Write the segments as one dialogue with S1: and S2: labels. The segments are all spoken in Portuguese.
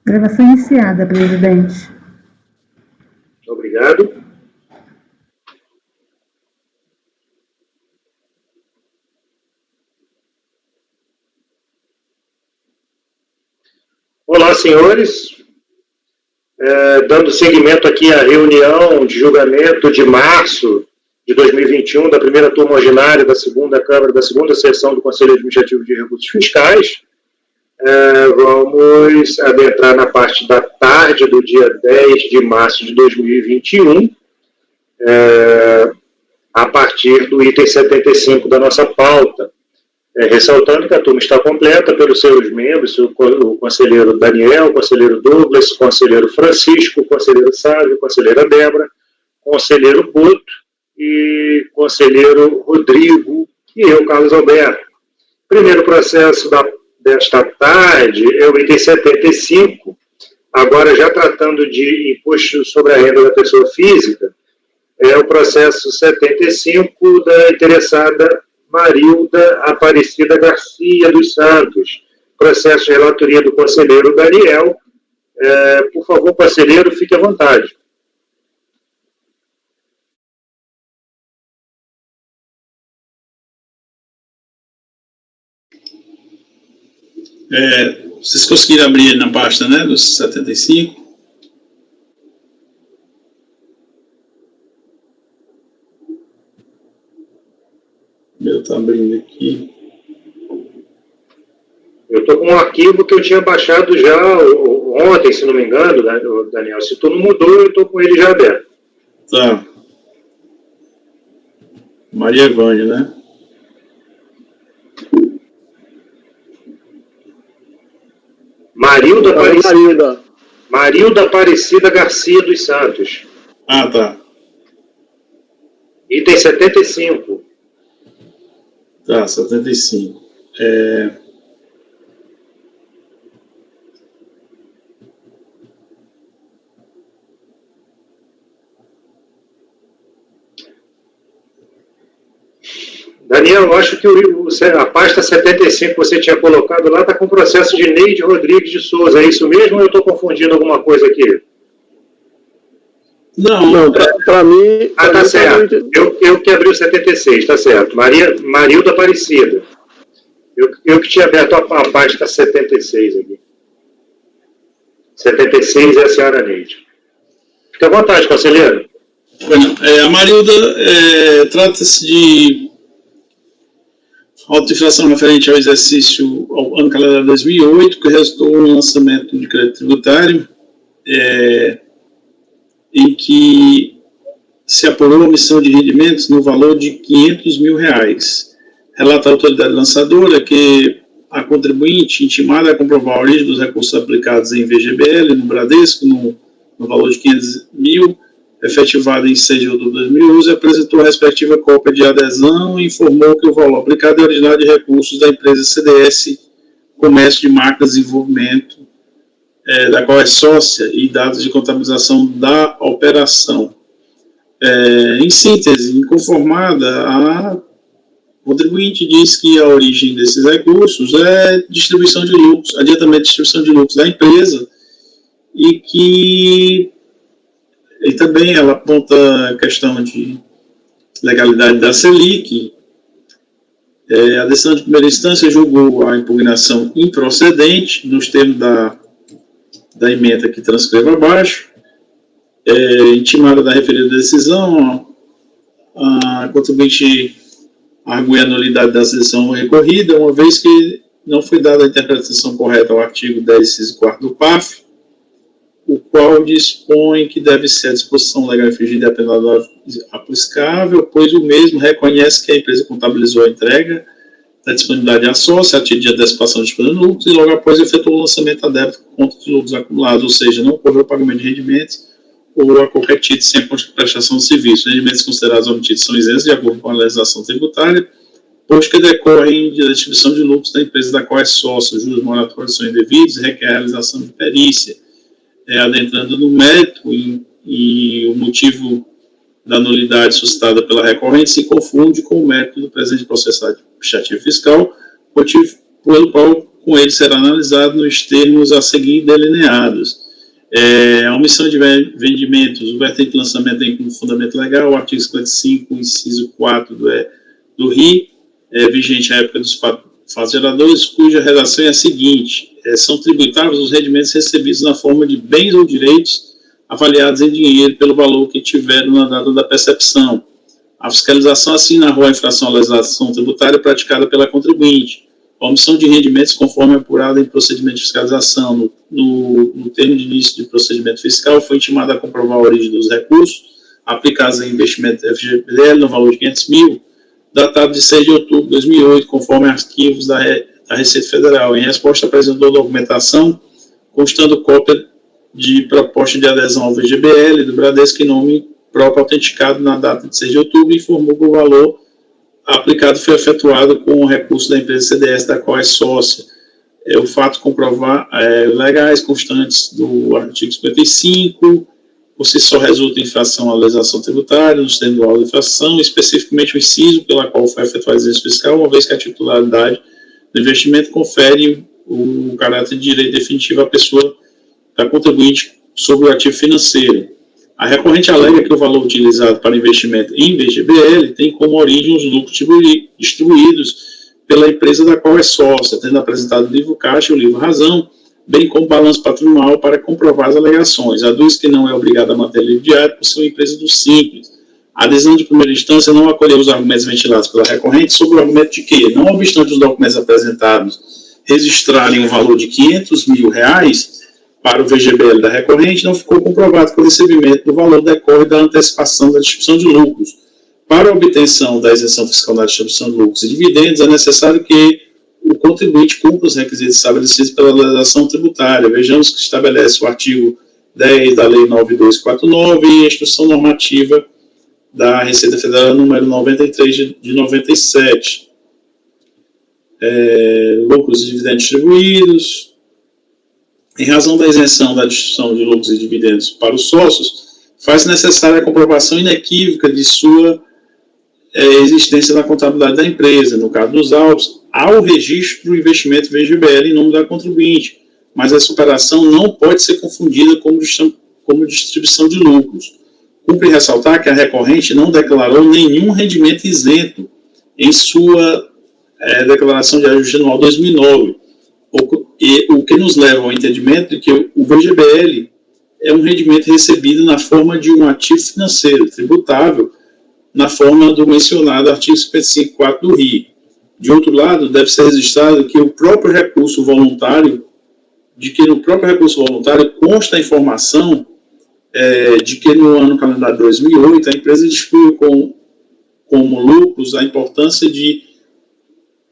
S1: Gravação iniciada, presidente.
S2: Obrigado. Olá, senhores. Dando seguimento aqui à reunião de julgamento de março de 2021 da primeira turma ordinária da segunda Câmara, da segunda sessão do Conselho Administrativo de Recursos Fiscais. Vamos adentrar na parte da tarde do dia 10 de março de 2021, a partir do item 75 da nossa pauta. Ressaltando que a turma está completa pelos seus membros, o conselheiro Daniel, o conselheiro Douglas, o conselheiro Francisco, o conselheiro Sávio, a conselheira Débora, o conselheiro Boto e o conselheiro Rodrigo e eu, Carlos Alberto. Primeiro processo desta tarde é o item 75, agora já tratando de imposto sobre a renda da pessoa física, é o processo 75 da interessada Marilda Aparecida Garcia dos Santos, processo de relatoria do conselheiro Daniel. Por favor, conselheiro, fique à vontade.
S3: Vocês conseguiram abrir na pasta, né, dos 75? Eu estou abrindo aqui.
S2: Eu estou com um arquivo que eu tinha baixado já ontem, se não me engano, Daniel. Se tu não mudou, eu estou com ele já aberto.
S3: Tá. Maria Vânia, né?
S2: Marilda Aparecida Garcia dos Santos.
S3: Ah, tá.
S2: Item 75.
S3: Tá, 75.
S2: Daniel, eu acho que a pasta 75 que você tinha colocado lá está com o processo de Neide Rodrigues de Souza. É isso mesmo ou eu estou confundindo alguma coisa aqui?
S3: Não,
S2: para mim... tá certo. Eu que abri o 76, tá certo. Marilda Aparecida. Eu que tinha aberto a pasta 76 aqui. 76 é a senhora Neide. Fique à vontade, conselheiro.
S3: Bueno, a Marilda trata-se de auto-inflação referente ao exercício ao ano calendário 2008, que resultou no lançamento de crédito tributário, em que se apurou a omissão de rendimentos no valor de R$500 mil. Relata a autoridade lançadora que a contribuinte, intimada a comprovar a origem dos recursos aplicados em VGBL, no Bradesco, no valor de R$500 mil, efetivado em 6 de outubro de 2011, apresentou a respectiva cópia de adesão e informou que o valor aplicado é originário de recursos da empresa CDS Comércio de Máquinas e Desenvolvimento, da qual é sócia, e dados de contabilização da operação. Em síntese, inconformada, a contribuinte diz que a origem desses recursos é distribuição de lucros, adiantamento de distribuição de lucros da empresa, e também ela aponta a questão de legalidade da Selic. A decisão de primeira instância julgou a impugnação improcedente nos termos da ementa que transcrevo abaixo. Intimada da referida decisão, a contribuinte argue a nulidade da decisão recorrida, uma vez que não foi dada a interpretação correta ao artigo 10, inciso 4 do PAF, o qual dispõe que deve ser a disposição legal infringida e a penalidade aplicável, pois o mesmo reconhece que a empresa contabilizou a entrega da disponibilidade à sócia a título de antecipação de despesa de lucros e logo após efetuou o lançamento da débito com conta de lucros acumulados, ou seja, não ocorreu o pagamento de rendimentos ou a qualquer título sem prestação de serviço. Rendimentos considerados omitidos são isentos de acordo com a legislação tributária, pois que decorrem da distribuição de lucros da empresa da qual é sócio, juros moratórios são indevidos e requer a realização de perícia. Adentrando no mérito e o motivo da nulidade suscitada pela recorrente se confunde com o mérito do presente processo administrativo fiscal, motivo pelo qual com ele será analisado nos termos a seguir delineados. A omissão de vendimentos, o vertente de lançamento tem como fundamento legal o artigo 55, inciso 4 do RI, vigente à época dos fatos geradores, cuja redação é a seguinte: são tributáveis os rendimentos recebidos na forma de bens ou direitos avaliados em dinheiro pelo valor que tiveram na data da percepção. A fiscalização assinará a infração à legislação tributária praticada pela contribuinte. A omissão de rendimentos, conforme apurado em procedimento de fiscalização no termo de início de procedimento fiscal, foi intimada a comprovar a origem dos recursos aplicados em investimento FGBL no valor de 500 mil, datado de 6 de outubro de 2008, conforme arquivos da Receita Federal. Em resposta, apresentou documentação constando cópia de proposta de adesão ao VGBL do Bradesco em nome próprio autenticado na data de 6 de outubro e informou que o valor aplicado foi efetuado com o recurso da empresa CDS, da qual é sócia. O fato comprovar legais constantes do artigo 55, por si só resulta em infração à legislação tributária, nos termos do auto de infração, especificamente o inciso pela qual foi efetuado o exercício fiscal, uma vez que a titularidade do investimento confere o caráter de direito definitivo à pessoa da contribuinte sobre o ativo financeiro. A recorrente alega que o valor utilizado para investimento em VGBL tem como origem os lucros distribuídos pela empresa da qual é sócia, tendo apresentado o livro caixa e o livro razão, bem como balanço patrimonial para comprovar as alegações. Aduz que não é obrigado a manter livro diário por ser uma empresa do Simples. A adesão de primeira instância não acolheu os argumentos ventilados pela recorrente sob o argumento de que, não obstante os documentos apresentados registrarem um valor de R$500 mil para o VGBL da recorrente, não ficou comprovado que o recebimento do valor decorre da antecipação da distribuição de lucros. Para a obtenção da isenção fiscal na distribuição de lucros e dividendos, é necessário que o contribuinte cumpra os requisitos estabelecidos pela legislação tributária. Vejamos que estabelece o artigo 10 da Lei 9249 e a Instrução Normativa da Receita Federal número 93 de 97. Lucros e dividendos distribuídos. Em razão da isenção da distribuição de lucros e dividendos para os sócios, faz necessária a comprovação inequívoca de sua existência na contabilidade da empresa, no caso dos autos, ao registro do investimento VGBL em nome da contribuinte, mas essa operação não pode ser confundida como distribuição de lucros. Cumpre ressaltar que a recorrente não declarou nenhum rendimento isento em sua declaração de ajuste anual 2009, o que nos leva ao entendimento de que o VGBL é um rendimento recebido na forma de um ativo financeiro tributável, na forma do mencionado artigo 55.4 do RI. De outro lado, deve ser registrado que no próprio recurso voluntário consta a informação de que no ano calendário 2008 a empresa distribuiu como lucros a importância de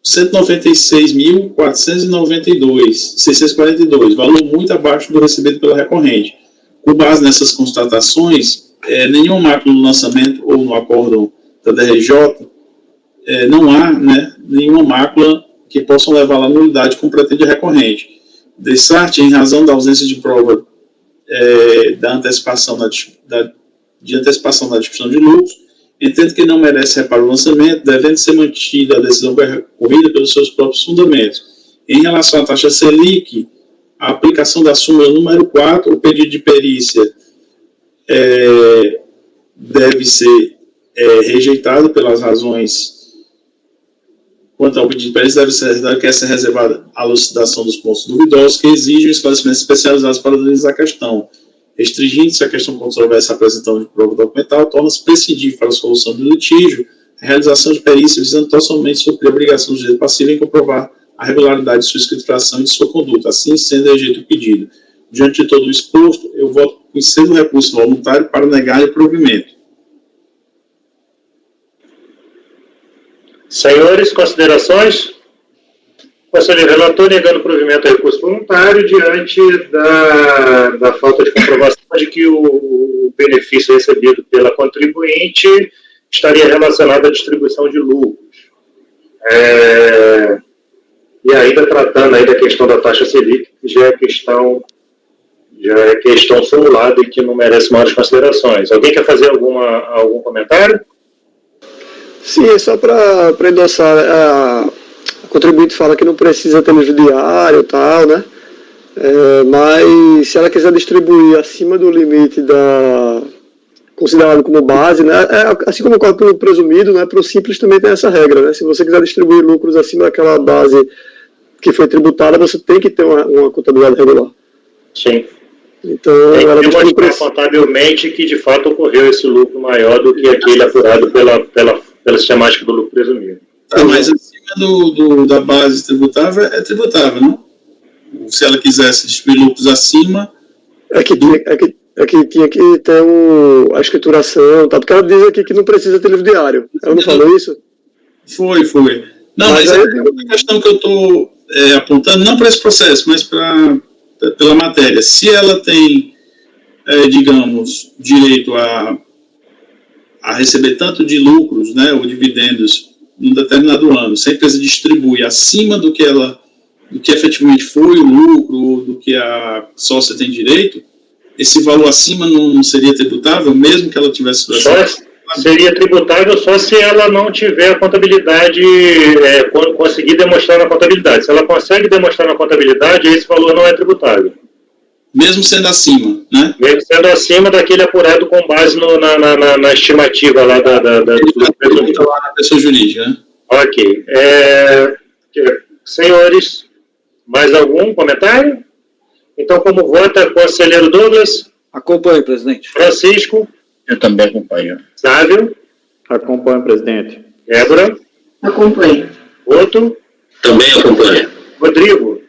S3: 196.492, valor muito abaixo do recebido pela recorrente. Com base nessas constatações, nenhuma mácula no lançamento ou no acórdão da DRJ, não há nenhuma mácula que possa levar à nulidade como pretende a recorrente. Dessarte, em razão da ausência de prova de antecipação da distribuição de lucros, entendo que não merece reparo o lançamento, devendo ser mantida a decisão corrida pelos seus próprios fundamentos. Em relação à taxa Selic, a aplicação da súmula número 4, o pedido de perícia deve ser rejeitado pelas razões. Quanto ao pedido de perícia, deve ser rejeitado que essa é reservada à elucidação dos pontos duvidosos que exigem esclarecimentos especializados para analisar a questão. Restringindo-se a questão controversa apresentando de prova documental, torna-se prescindível para a solução do litígio a realização de perícia visando tão somente suprir a obrigação do direito passivo em comprovar a regularidade de sua escrituração e de sua conduta. Assim sendo, rejeito o pedido. Diante de todo o exposto, eu voto conhecendo o recurso voluntário para negar o provimento.
S2: Senhores, considerações? Conselheiro relator negando provimento ao recurso voluntário diante da falta de comprovação de que o benefício recebido pela contribuinte estaria relacionado à distribuição de lucros. E ainda tratando aí da questão da taxa Selic, que já é questão formulada e que não merece maiores considerações. Alguém quer fazer algum comentário?
S4: Sim, é só para endossar a contribuinte fala que não precisa ter livro diário e tal, né? Mas se ela quiser distribuir acima do limite considerado como base, né? Assim como o cálculo presumido, né? Para o simples também tem essa regra, né? Se você quiser distribuir lucros acima daquela base que foi tributada, você tem que ter uma contabilidade regular.
S2: Sim.
S4: Então,
S2: tem
S4: ela
S2: que demonstrar contabilmente que de fato ocorreu esse lucro maior do que aquele apurado pela sistemática do lucro presumido.
S3: Mas acima da base tributável é tributável, não? Se ela quisesse distribuir lucros acima... É que
S4: tinha que ter a escrituração, tá? Porque ela diz aqui que não precisa ter livro diário. Ela não falou isso?
S3: Foi. Não, mas é a questão que eu estou apontando, não para esse processo, mas pela matéria. Se ela tem, digamos, direito a receber tanto de lucros, né, ou dividendos, num determinado ano, se a empresa distribui acima do que efetivamente foi o lucro, ou do que a sócia tem direito, esse valor acima não seria tributável, mesmo que ela tivesse...
S2: Seria tributável só se ela não tiver a contabilidade, conseguir demonstrar na contabilidade. Se ela consegue demonstrar na contabilidade, esse valor não é tributável.
S3: Mesmo sendo acima, né?
S2: Mesmo sendo acima daquele apurado com base na estimativa lá da
S3: pessoa jurídica, né?
S2: Ok. Senhores, mais algum comentário? Então, como vota, conselheiro Douglas?
S5: Acompanho, presidente.
S2: Francisco?
S6: Eu também acompanho.
S2: Sávio?
S7: Acompanho, presidente.
S2: Débora?
S1: Acompanho.
S2: Outro?
S6: Também acompanho.
S2: Rodrigo?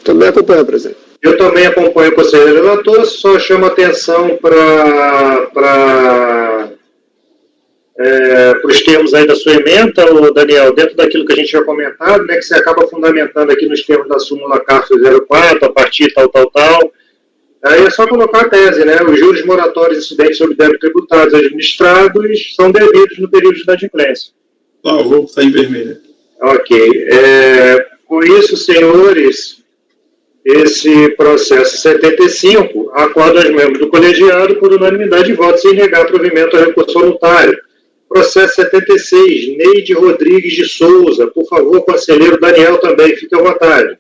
S4: Também acompanho, presidente.
S2: Eu também acompanho o conselheiro relator, só chamo atenção para os termos aí da sua ementa, Daniel, dentro daquilo que a gente tinha comentado, né, que você acaba fundamentando aqui nos termos da súmula CARF 04, a partir tal. Aí é só colocar a tese, né? Os juros moratórios incidentes sobre débitos tributários administrados são devidos no período de inadimplência.
S3: Eu vou estar em vermelho.
S2: Ok. Com isso, senhores, esse processo 75 acorda aos membros do colegiado por unanimidade de votos sem negar provimento ao recurso voluntário. Processo 76, Neide Rodrigues de Souza. Por favor, conselheiro Daniel também, fique à vontade.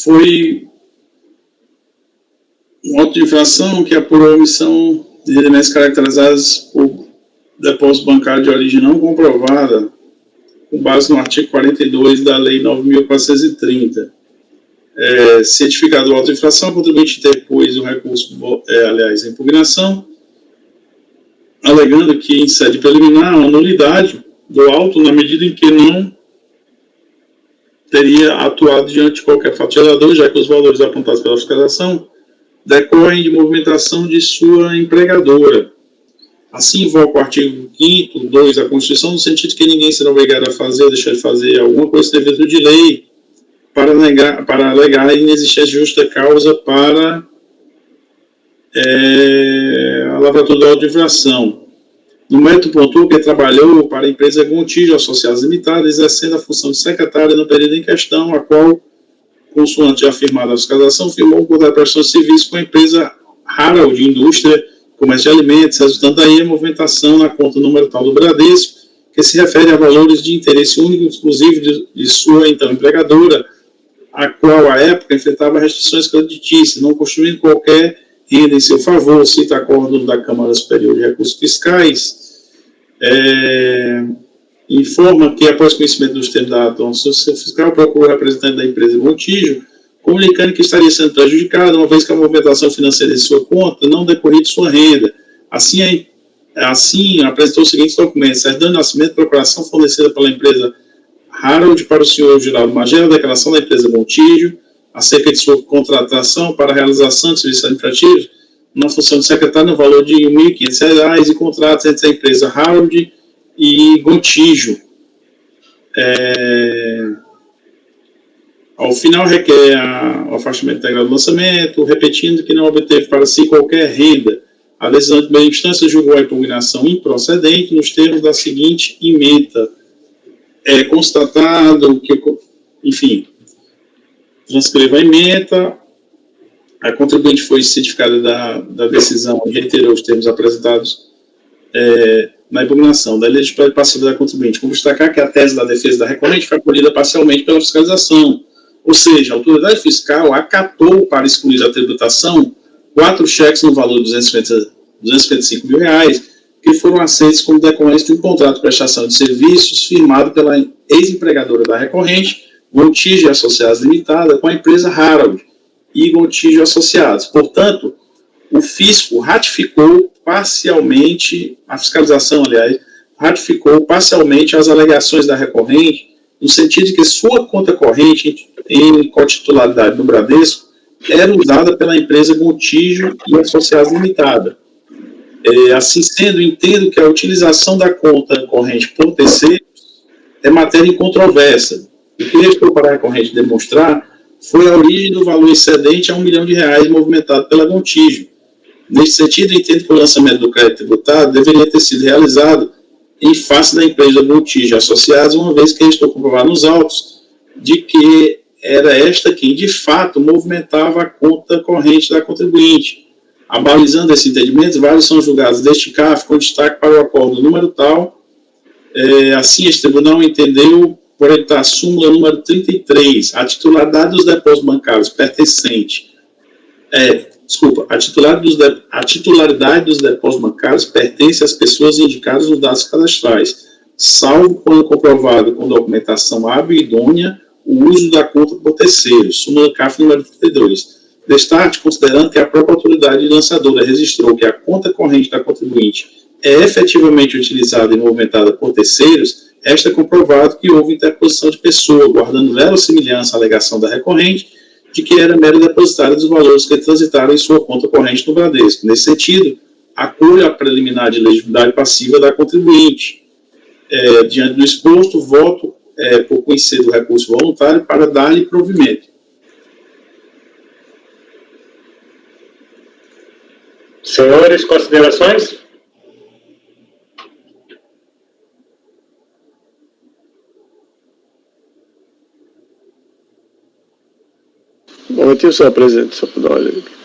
S3: Foi um auto de infração que apurou a omissão de elementos caracterizados por depósito bancário de origem não comprovada, com base no artigo 42 da Lei 9.430. Cientificado o auto de infração, o contribuinte interpôs o recurso, a impugnação, alegando que, em sede preliminar, a nulidade do auto na medida em que não teria atuado diante de qualquer fato gerador, já que os valores apontados pela fiscalização decorrem de movimentação de sua empregadora. Assim, invoca o artigo 5º, 2 da Constituição, no sentido que ninguém será obrigado a fazer ou deixar de fazer alguma coisa sem virtude de lei para alegar a inexistência de justa causa para a lavratura da auto de infração. No mérito pontuou que trabalhou para a empresa Gontijo Associadas Limitada, exercendo a função de secretária no período em questão, a qual, consoante afirmada a fiscalização, firmou o contrato de prestação de serviço com a empresa Harold Indústria, Comércio de Alimentos, resultando daí a movimentação na conta número tal do Bradesco, que se refere a valores de interesse único e exclusivo de sua, então, empregadora, a qual, à época, enfrentava restrições creditícias, não constituindo qualquer renda em seu favor, cita acórdão da Câmara Superior de Recursos Fiscais, informa que, após conhecimento dos termos da atuação fiscal, procurou o representante da empresa Gontijo, comunicando que estaria sendo prejudicado, uma vez que a movimentação financeira de sua conta não decorria de sua renda. Assim, apresentou os seguintes documentos: certidão de nascimento, procuração fornecida pela empresa Harold para o senhor Geraldo Magela, declaração da empresa Gontijo, acerca de sua contratação para a realização de serviços administrativos, na função de secretário, no valor de R$ 1.500, e contratos entre a empresa Harold e Gontijo. Ao final, requer o afastamento integral do lançamento, repetindo que não obteve para si qualquer renda. A decisão de primeira instância julgou a impugnação improcedente nos termos da seguinte ementa. É constatado que, enfim, transcreva a ementa, a contribuinte foi cientificada da decisão e reiterou os termos apresentados na impugnação da elegibilidade passiva da contribuinte, como destacar que a tese da defesa da recorrente foi acolhida parcialmente pela fiscalização, ou seja, a autoridade fiscal acatou para excluir da tributação 4 cheques no valor de R$255 mil, que foram aceitos como decorrência de um contrato de prestação de serviços firmado pela ex-empregadora da recorrente, Gontijo Associados Limitada, com a empresa Harold e Gontijo Associados. Portanto, o fisco ratificou parcialmente, a fiscalização, aliás, ratificou parcialmente as alegações da recorrente, no sentido de que sua conta corrente em cotitularidade do Bradesco era usada pela empresa Gontijo e Associados Limitada. Assim sendo, entendo que a utilização da conta corrente por terceiros é matéria incontroversa. O que restou para a recorrente demonstrar foi a origem do valor excedente a R$1 milhão movimentado pela Gontijo. Nesse sentido, entendo que o lançamento do crédito tributado deveria ter sido realizado em face da empresa Gontijo Associados, uma vez que restou comprovado nos autos de que era esta quem, de fato, movimentava a conta corrente da contribuinte. Abalizando esse entendimento, vários são julgados deste CAF com destaque para o acordo número tal. Assim, este tribunal entendeu, por editar a súmula número 33, a titularidade dos depósitos bancários pertencente. A titularidade dos depósitos bancários pertence às pessoas indicadas nos dados cadastrais, salvo quando comprovado com documentação hábil e idônea o uso da conta por terceiros. Súmula CAF número 32. Destaque, considerando que a própria autoridade lançadora registrou que a conta corrente da contribuinte é efetivamente utilizada e movimentada por terceiros, esta é comprovado que houve interposição de pessoa, guardando verossimilhança à alegação da recorrente de que era mero depositário dos valores que transitaram em sua conta corrente no Bradesco. Nesse sentido, acolho a preliminar de elegibilidade passiva da contribuinte. Diante do exposto, voto por conhecer do recurso voluntário para dar-lhe provimento.
S2: Senhores, considerações?
S4: Bom, eu só presente, só para dar uma olhada.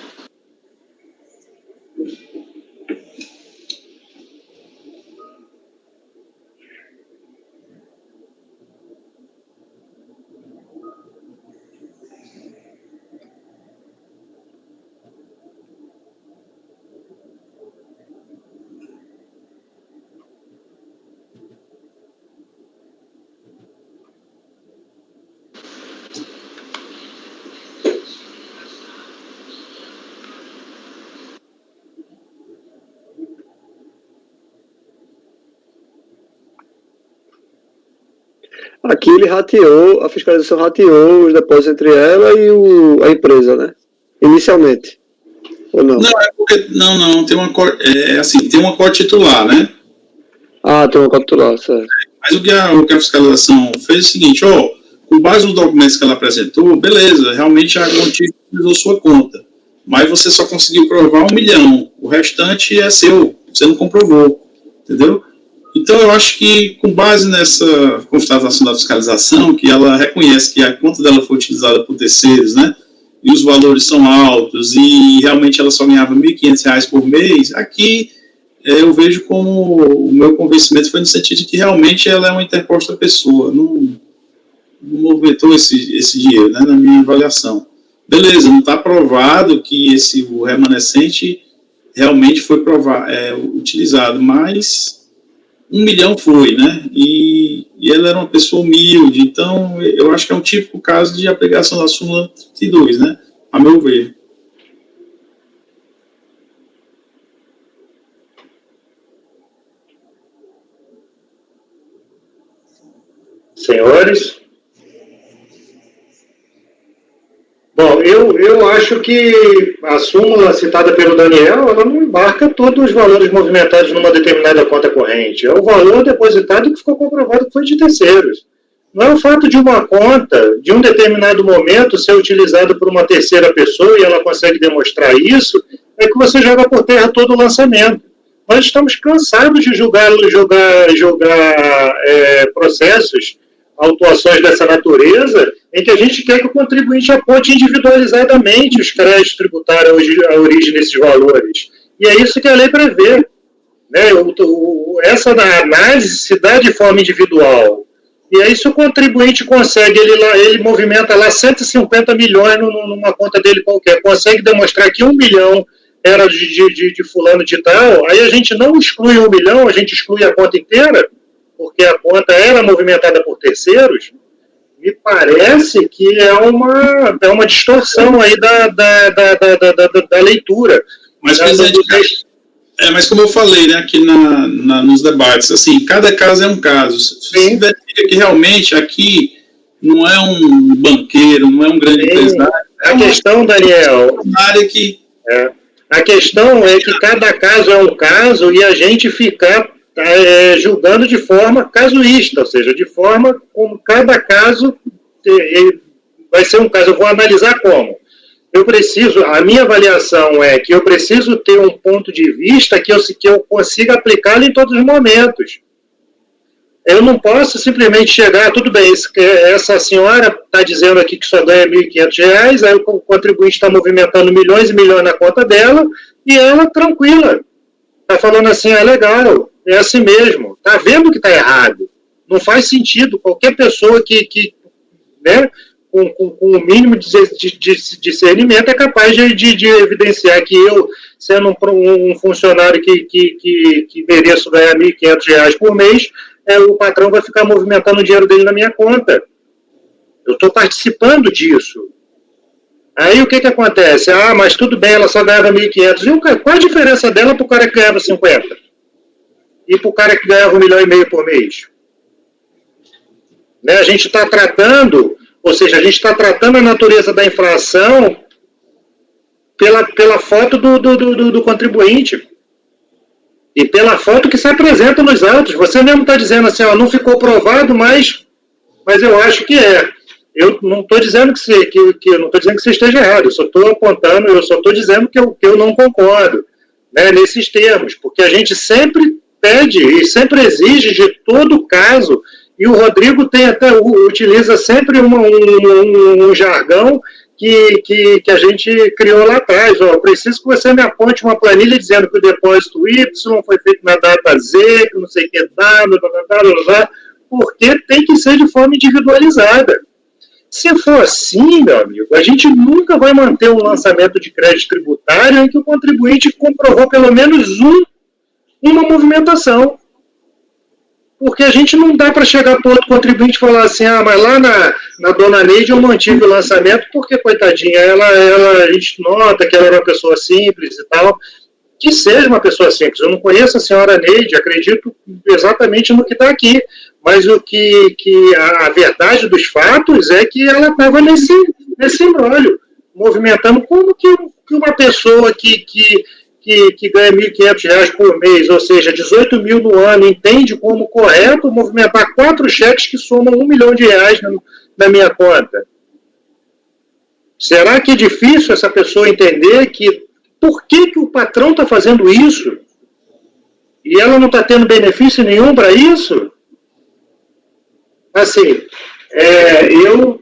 S4: Aqui ele rateou, a fiscalização rateou os depósitos entre ela e a empresa, né? Inicialmente. Ou não?
S3: Não, porque. Não, tem uma tem uma cotitular, né?
S4: Ah, tem uma cotitular, certo.
S3: Mas o que a fiscalização fez é o seguinte, com base nos documentos que ela apresentou, beleza, realmente a Gontijo utilizou sua conta. Mas você só conseguiu provar 1 milhão. O restante é seu, você não comprovou. Entendeu? Então, eu acho que, com base nessa constatação da fiscalização, que ela reconhece que a conta dela foi utilizada por terceiros, né, e os valores são altos, e realmente ela só ganhava R$ 1.500 por mês, aqui eu vejo como o meu convencimento foi no sentido de que realmente ela é uma interposta pessoa, não movimentou esse dinheiro, né, na minha avaliação. Beleza, não está provado que o remanescente realmente foi utilizado, mas 1 milhão foi, né? E ela era uma pessoa humilde, então eu acho que é um típico caso de aplicação da súmula 32, né? A meu ver.
S2: Senhores? Bom, eu acho que a súmula citada pelo Daniel, ela não embarca todos os valores movimentados numa determinada conta corrente. É o valor depositado que ficou comprovado que foi de terceiros. Não é o fato de uma conta, de um determinado momento, ser utilizada por uma terceira pessoa e ela consegue demonstrar isso, é que você joga por terra todo o lançamento. Nós estamos cansados de jogar processos, autuações dessa natureza, em que a gente quer que o contribuinte aponte individualizadamente os créditos tributários, a origem desses valores. E é isso que a lei prevê. Né? Essa análise se dá de forma individual. E aí, se o contribuinte consegue, ele movimenta lá 150 milhões numa conta dele qualquer, consegue demonstrar que 1 milhão era de fulano de tal, aí a gente não exclui 1 milhão, a gente exclui a conta inteira, porque a conta era movimentada por terceiros. Me parece que é uma distorção aí da leitura.
S3: Mas, presidente, mas como eu falei, né, aqui nos debates, assim, cada caso é um caso. Se verifica que realmente aqui não é um banqueiro, não é um grande empresário.
S2: A questão, Daniel,
S3: área que...
S2: a questão é que cada caso é um caso e a gente fica julgando de forma casuísta, ou seja, de forma como cada caso vai ser um caso. Eu vou analisar como. A minha avaliação é que eu preciso ter um ponto de vista que eu consiga aplicá-lo em todos os momentos. Eu não posso simplesmente chegar, tudo bem, essa senhora está dizendo aqui que só ganha R$ 1.500, aí o contribuinte está movimentando milhões e milhões na conta dela, e ela, tranquila, está falando assim, legal, é assim mesmo, está vendo que está errado. Não faz sentido, qualquer pessoa que né, com o mínimo de discernimento é capaz de evidenciar que eu, sendo um funcionário que mereço ganhar R$ 1.500 por mês, o patrão vai ficar movimentando o dinheiro dele na minha conta. Eu estou participando disso. Aí o que acontece? Mas tudo bem, ela só ganhava 1.500. E qual a diferença dela para o cara que ganhava 50? E para o cara que ganhava 1,5 milhão por mês? Né? A gente está tratando, ou seja, a gente está tratando a natureza da infração pela foto do contribuinte. E pela foto que se apresenta nos autos. Você mesmo está dizendo assim, não ficou provado, mas eu acho que é. Eu não estou dizendo que não estou dizendo que você esteja errado, eu só estou apontando, eu só estou dizendo que eu não concordo, né, nesses termos, porque a gente sempre pede e sempre exige de todo caso, e o Rodrigo utiliza sempre um jargão que a gente criou lá atrás. Preciso que você me aponte uma planilha dizendo que o depósito Y foi feito na data Z, que não sei o que dá, porque tem que ser de forma individualizada. Se for assim, meu amigo, a gente nunca vai manter um lançamento de crédito tributário em que o contribuinte comprovou pelo menos uma movimentação. Porque a gente não dá para chegar para outro contribuinte e falar assim, mas lá na Dona Neide eu mantive o lançamento porque, coitadinha, a gente nota que ela era uma pessoa simples e tal. Que seja uma pessoa simples. Eu não conheço a senhora Neide, acredito exatamente no que está aqui. Mas a verdade dos fatos é que ela estava nesse imbróglio, movimentando como que uma pessoa que ganha R$ 1.500 por mês, ou seja, 18 mil no ano, entende como correto movimentar 4 cheques que somam R$ 1 milhão na minha conta. Será que é difícil essa pessoa entender por que o patrão está fazendo isso? E ela não está tendo benefício nenhum para isso? Assim, eu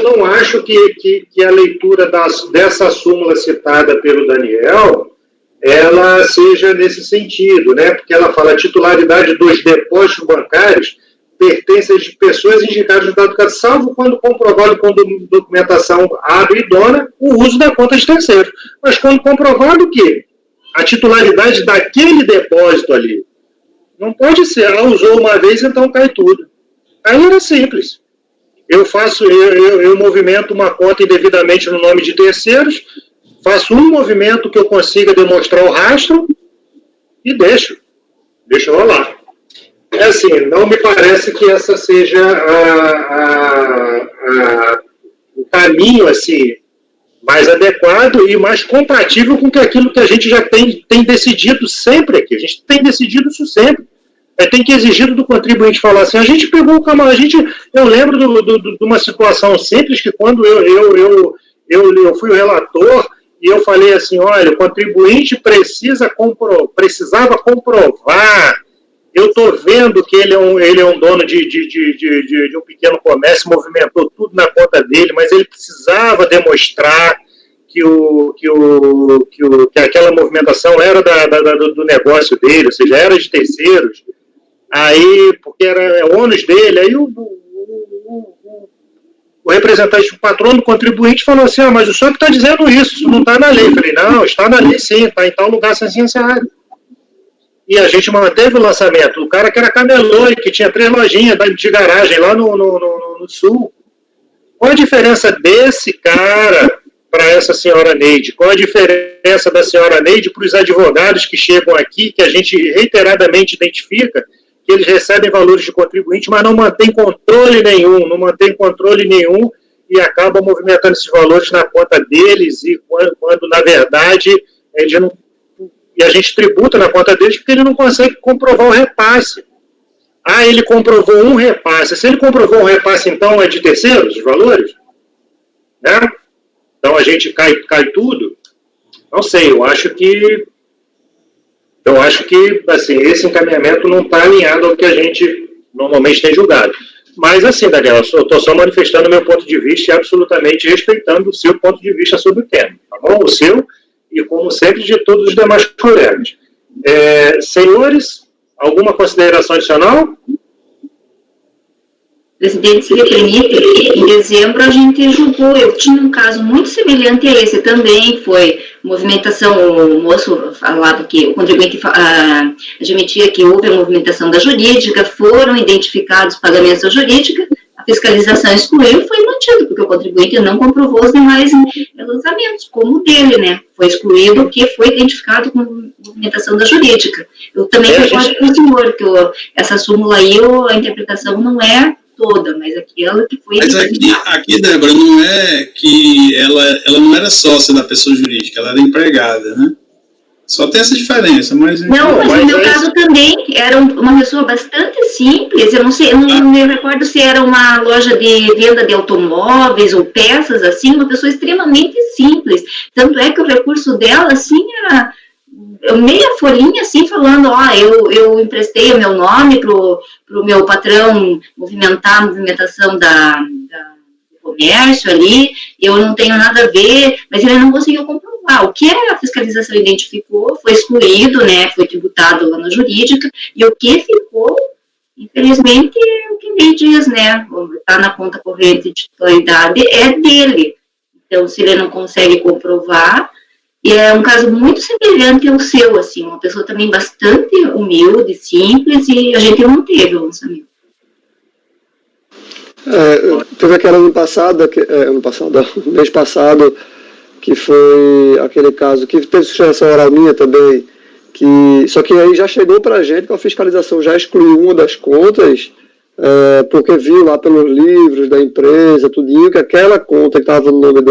S2: não acho que a leitura dessa súmula citada pelo Daniel, ela seja nesse sentido, né? Porque ela fala a titularidade dos depósitos bancários pertence às pessoas indicadas no dado caso, salvo quando comprovado com documentação hábil e idônea o uso da conta de terceiro. Mas quando comprovado que a titularidade daquele depósito ali não pode ser, usou uma vez, então cai tudo. Aí era simples. Eu movimento uma conta indevidamente no nome de terceiros, faço um movimento que eu consiga demonstrar o rastro e deixo rolar. É assim, não me parece que essa seja o caminho assim, mais adequado e mais compatível com aquilo que a gente já tem decidido sempre aqui. A gente tem decidido isso sempre. Tem que exigir do contribuinte falar assim, a gente pegou o camarada, eu lembro de uma situação simples que quando eu fui o relator e eu falei assim, olha, o contribuinte precisava comprovar, eu estou vendo que ele é um dono de um pequeno comércio, movimentou tudo na conta dele, mas ele precisava demonstrar que aquela movimentação era do negócio dele, ou seja, era de terceiros, aí, porque era ônus dele, aí o representante do patrono, do contribuinte, falou assim, mas o senhor que está dizendo isso não está na lei. Eu falei, não, está na lei sim, está em tal lugar licenciado. E a gente manteve o lançamento. O cara que era camelô e que tinha 3 lojinhas de garagem lá no sul. Qual a diferença desse cara para essa senhora Neide? Qual a diferença da senhora Neide para os advogados que chegam aqui, que a gente reiteradamente identifica, que eles recebem valores de contribuinte, mas não mantém controle nenhum, e acabam movimentando esses valores na conta deles, e quando na verdade, eles não... E a gente tributa na conta deles porque ele não consegue comprovar o repasse. Ah, ele comprovou um repasse. Se ele comprovou um repasse, então é de terceiros os valores? Né? Então a gente cai tudo? Não sei, eu acho que assim, esse encaminhamento não está alinhado ao que a gente normalmente tem julgado. Mas assim, Daniel, eu estou só manifestando o meu ponto de vista e absolutamente respeitando o seu ponto de vista sobre o tema. Tá bom? O seu e, como sempre, de todos os demais colegas. Senhores, alguma consideração adicional?
S5: Presidente, se me permite, em dezembro a gente julgou, eu tinha um caso muito semelhante a esse também, foi movimentação, o moço falava que o contribuinte admitia que houve a movimentação da jurídica, foram identificados pagamentos da jurídica, a fiscalização excluiu, foi mantido, porque o contribuinte não comprovou os demais lançamentos, como o dele, né? Foi excluído o que foi identificado como movimentação da jurídica. Eu também concordo com o senhor, que essa súmula aí, a interpretação não é toda, mas aquela que foi...
S3: Mas aqui, Débora, não é que ela não era sócia da pessoa jurídica, ela era empregada, né? Só tem essa diferença, mas...
S5: Não, mas no meu caso também, era uma pessoa bastante simples, eu não sei, eu não me recordo se era uma loja de venda de automóveis ou peças, assim, uma pessoa extremamente simples, tanto é que o recurso dela, assim, era meia folhinha, assim, falando, eu emprestei o meu nome pro meu patrão movimentar a movimentação do comércio ali, eu não tenho nada a ver, mas ele não conseguiu comprovar. O que a fiscalização identificou foi excluído, né, foi tributado lá na jurídica, e o que ficou, infelizmente, é o que me diz, né, está na conta corrente de titularidade, é dele. Então, se ele não consegue comprovar, e é um caso muito semelhante ao seu, assim, uma pessoa também bastante humilde, simples, e a gente não teve o lançamento.
S4: Teve aquela mês passado, que foi aquele caso que teve sustentação oral minha também, só que aí já chegou para a gente que a fiscalização já excluiu uma das contas, porque viu lá pelos livros da empresa, tudinho, que aquela conta que estava no nome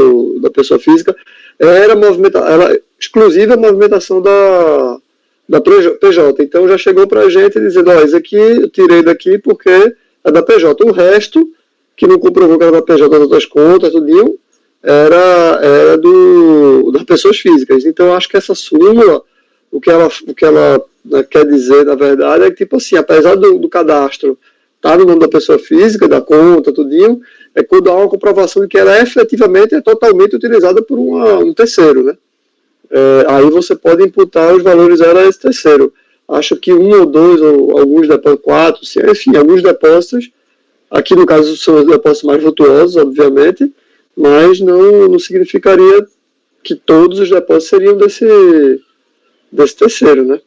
S4: da pessoa física era exclusiva a movimentação da PJ. Então já chegou para a gente dizendo, isso aqui eu tirei daqui porque é da PJ. O resto, que não comprovou que era da PJ das outras contas, tudinho, era das pessoas físicas. Então eu acho que essa súmula, o que ela quer dizer, na verdade, é que, tipo assim, apesar do cadastro estar no nome da pessoa física, da conta, tudinho, é quando há uma comprovação de que ela efetivamente é totalmente utilizada por um terceiro, né? Aí você pode imputar os valores a esse terceiro. Acho que 1 ou 2, ou alguns depósitos, 4, enfim, alguns depósitos, aqui no caso são os depósitos mais vultuosos, obviamente, mas não significaria que todos os depósitos seriam desse terceiro, né?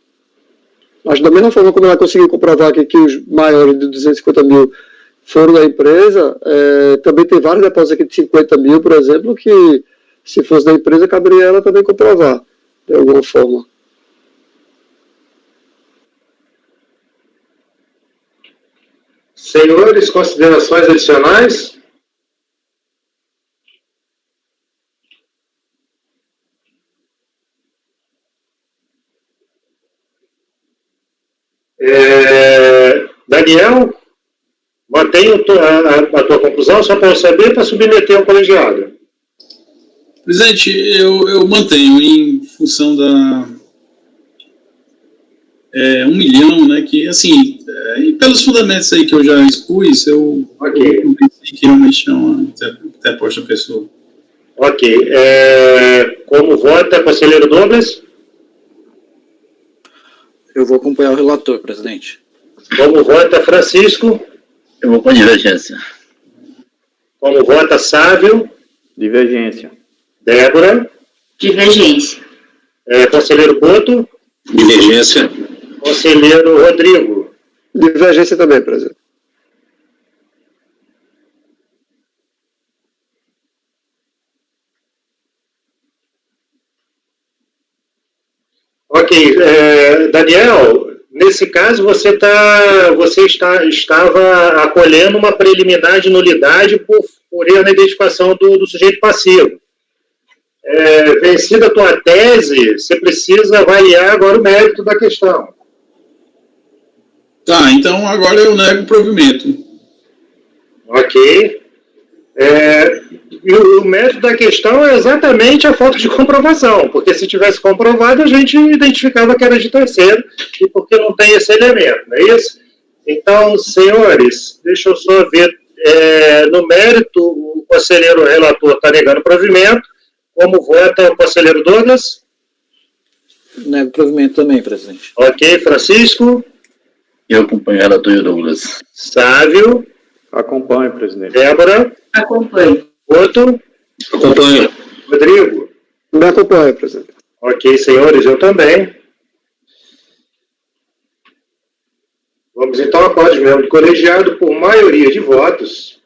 S4: Mas da mesma forma como ela conseguiu comprovar que os maiores de 250 mil foram da empresa, também tem vários depósitos aqui de 50 mil, por exemplo, que se fosse da empresa, caberia ela também comprovar, de alguma forma.
S2: Senhores, considerações adicionais? Daniel, mantenha a tua conclusão, só para eu saber, para submeter ao colegiado.
S3: Presidente, eu mantenho em função da 1 milhão, né, que, assim, e pelos fundamentos aí que eu já expus, eu pensei que realmente não até posta a pessoa.
S2: Ok. Como vota, conselheiro Douglas?
S8: Eu vou acompanhar o relator, presidente.
S2: Como vota, Francisco?
S6: Eu vou com divergência.
S2: Como vota, Sávio?
S7: Divergência.
S2: Débora?
S5: Divergência.
S2: Conselheiro Boto?
S6: Divergência.
S2: Conselheiro Rodrigo?
S4: Divergência também, presidente.
S2: Ok. Daniel, nesse caso você estava acolhendo uma preliminar de nulidade por erro na identificação do sujeito passivo. Vencida a tua tese, você precisa avaliar agora o mérito da questão.
S3: Tá, então agora eu nego o provimento.
S2: Ok. E o mérito da questão é exatamente a falta de comprovação, porque se tivesse comprovado, a gente identificava que era de terceiro, e porque não tem esse elemento, não é isso? Então, senhores, deixa eu só ver. No mérito, o conselheiro relator está negando o provimento. Como vota o conselheiro Douglas?
S8: Nego o provimento também, presidente.
S2: Ok, Francisco?
S6: Eu acompanho o relator e o Douglas.
S2: Sávio?
S7: Acompanho, presidente.
S2: Débora?
S5: Acompanho.
S2: Boto?
S6: Acompanho.
S2: Rodrigo?
S4: Me acompanha, presidente.
S2: Ok, senhores, eu também. Vamos então ao acordo de membro do colegiado por maioria de votos.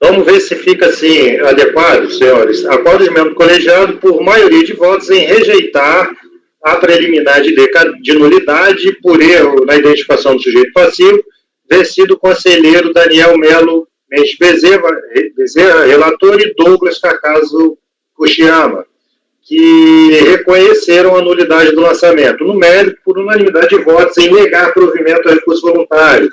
S2: Vamos ver se fica assim adequado, senhores. Acordo de membro colegiado por maioria de votos em rejeitar a preliminar de nulidade por erro na identificação do sujeito passivo, vencido o conselheiro Daniel Melo Mendes Bezerra, relator, e Douglas Cacaso Kuchiyama, que reconheceram a nulidade do lançamento, no mérito, por unanimidade de votos, em negar provimento ao recurso voluntário.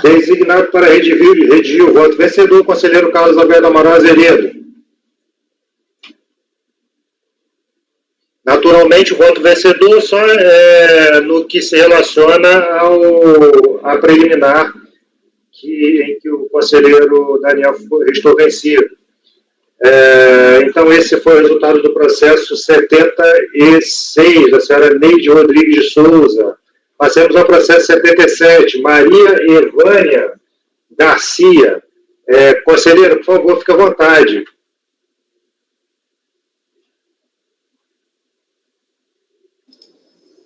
S2: Designado para redigir o voto vencedor, o conselheiro Carlos Alberto Amaral Azevedo. Naturalmente, o voto vencedor só no que se relaciona à preliminar em que o conselheiro Daniel restou vencido. Então, esse foi o resultado do processo 76, da senhora Neide Rodrigues de Souza. Passamos ao processo 77, Maria Evânia Garcia. Conselheiro, por favor, fique à vontade.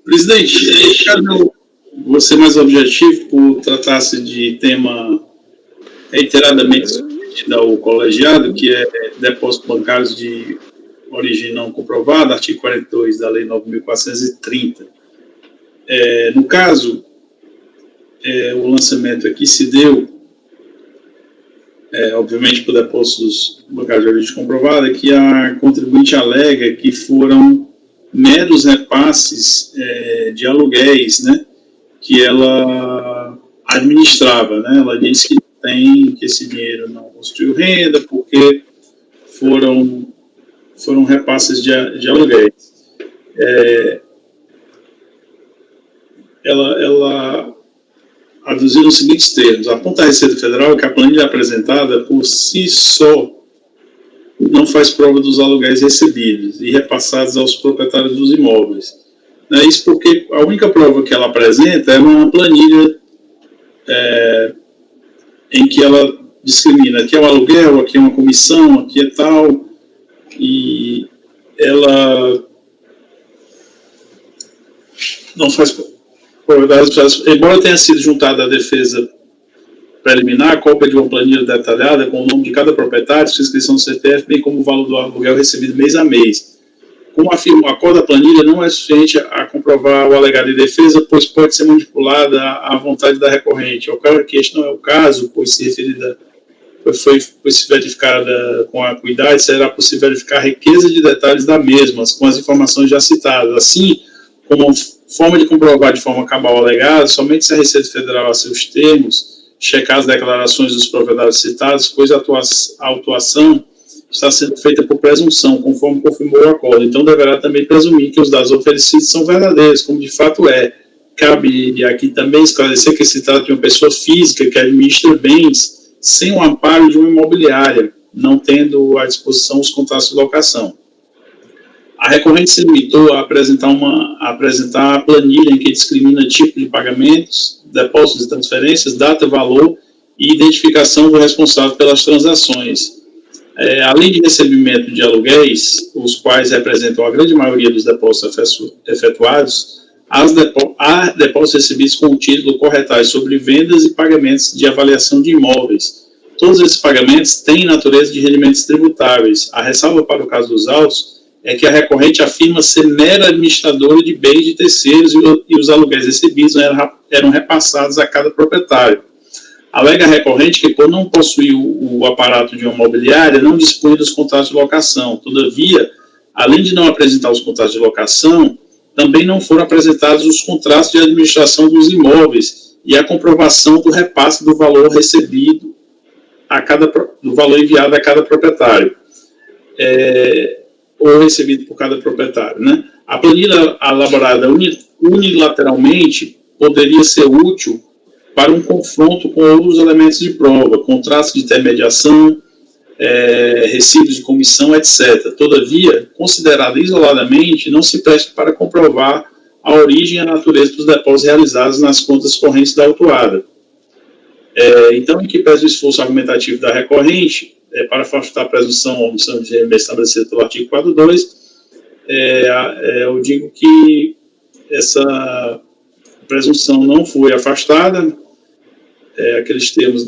S3: Presidente, caso vou ser mais objetivo por tratar-se de tema reiteradamente submetido ao colegiado, que é depósitos bancários de origem não comprovada, artigo 42 da Lei 9.430. No caso, o lançamento aqui se deu obviamente por depósitos bancários de origem comprovada, que a contribuinte alega que foram meros repasses de aluguéis, né, que ela administrava, né? Ela disse que esse dinheiro não constituiu renda porque foram repasses de aluguéis. Ela aduziu nos seguintes termos: aponta a Receita Federal que a planilha apresentada por si só não faz prova dos aluguéis recebidos e repassados aos proprietários dos imóveis. Isso porque a única prova que ela apresenta é uma planilha em que ela discrimina: aqui é um aluguel, aqui é uma comissão, aqui é tal, e ela não faz. Embora tenha sido juntada à defesa preliminar, a cópia de uma planilha detalhada com o nome de cada proprietário, sua inscrição no CPF, bem como o valor do aluguel recebido mês a mês. Como afirma o acordo, a planilha não é suficiente a comprovar o alegado de defesa, pois pode ser manipulada à vontade da recorrente. Ocorre que este não é o caso, pois se verificada com acuidade, será possível verificar a riqueza de detalhes da mesma, com as informações já citadas. Assim, como forma de comprovar de forma cabal alegado, somente se a Receita Federal, a seus termos, checar as declarações dos proprietários citados, pois a autuação está sendo feita por presunção, conforme confirmou o acordo. Então, deverá também presumir que os dados oferecidos são verdadeiros, como de fato é. Cabe aqui também esclarecer que se trata de uma pessoa física que administra bens sem o amparo de uma imobiliária, não tendo à disposição os contratos de locação. A recorrente se limitou a apresentar a planilha em que discrimina tipo de pagamentos, depósitos e transferências, data, valor e identificação do responsável pelas transações. Além de recebimento de aluguéis, os quais representam a grande maioria dos depósitos efetuados, há depósitos recebidos com o título corretais sobre vendas e pagamentos de avaliação de imóveis. Todos esses pagamentos têm natureza de rendimentos tributáveis. A ressalva para o caso dos autos é que a recorrente afirma ser mera administradora de bens de terceiros e os aluguéis recebidos eram repassados a cada proprietário. Alega a recorrente que, por não possuir o aparato de uma imobiliária, não dispõe dos contratos de locação. Todavia, além de não apresentar os contratos de locação, também não foram apresentados os contratos de administração dos imóveis e a comprovação do repasse do valor recebido do valor enviado a cada proprietário, ou recebido por cada proprietário, né? A planilha elaborada unilateralmente poderia ser útil para um confronto com outros elementos de prova, contratos de intermediação, recibos de comissão, etc. Todavia, considerada isoladamente, não se presta para comprovar a origem e a natureza dos depósitos realizados nas contas correntes da autuada. Então, em que pese o esforço argumentativo da recorrente, para afastar a presunção ou omissão de rendimento estabelecida pelo artigo 4.2, eu digo que essa presunção não foi afastada, aqueles termos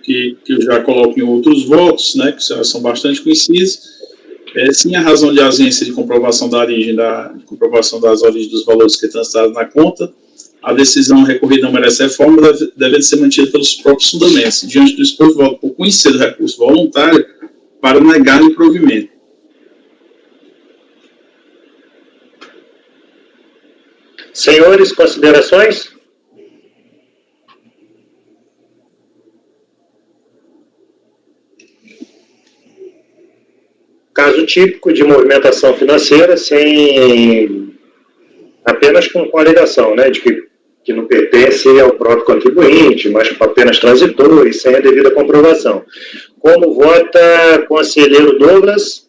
S3: que eu já coloco em outros votos, né, que são bastante conhecidos. Sim, a razão de ausência de comprovação da origem, de comprovação das origens dos valores que transitados na conta, a decisão recorrida não merece reforma, devendo ser mantida pelos próprios fundamentos. Diante do exposto, voto por conhecer do recurso voluntário para negar o provimento.
S2: Senhores, considerações? Caso típico de movimentação financeira apenas com alegação, né, de que não pertence ao próprio contribuinte, mas apenas transitor e sem a devida comprovação. Como vota conselheiro Douglas?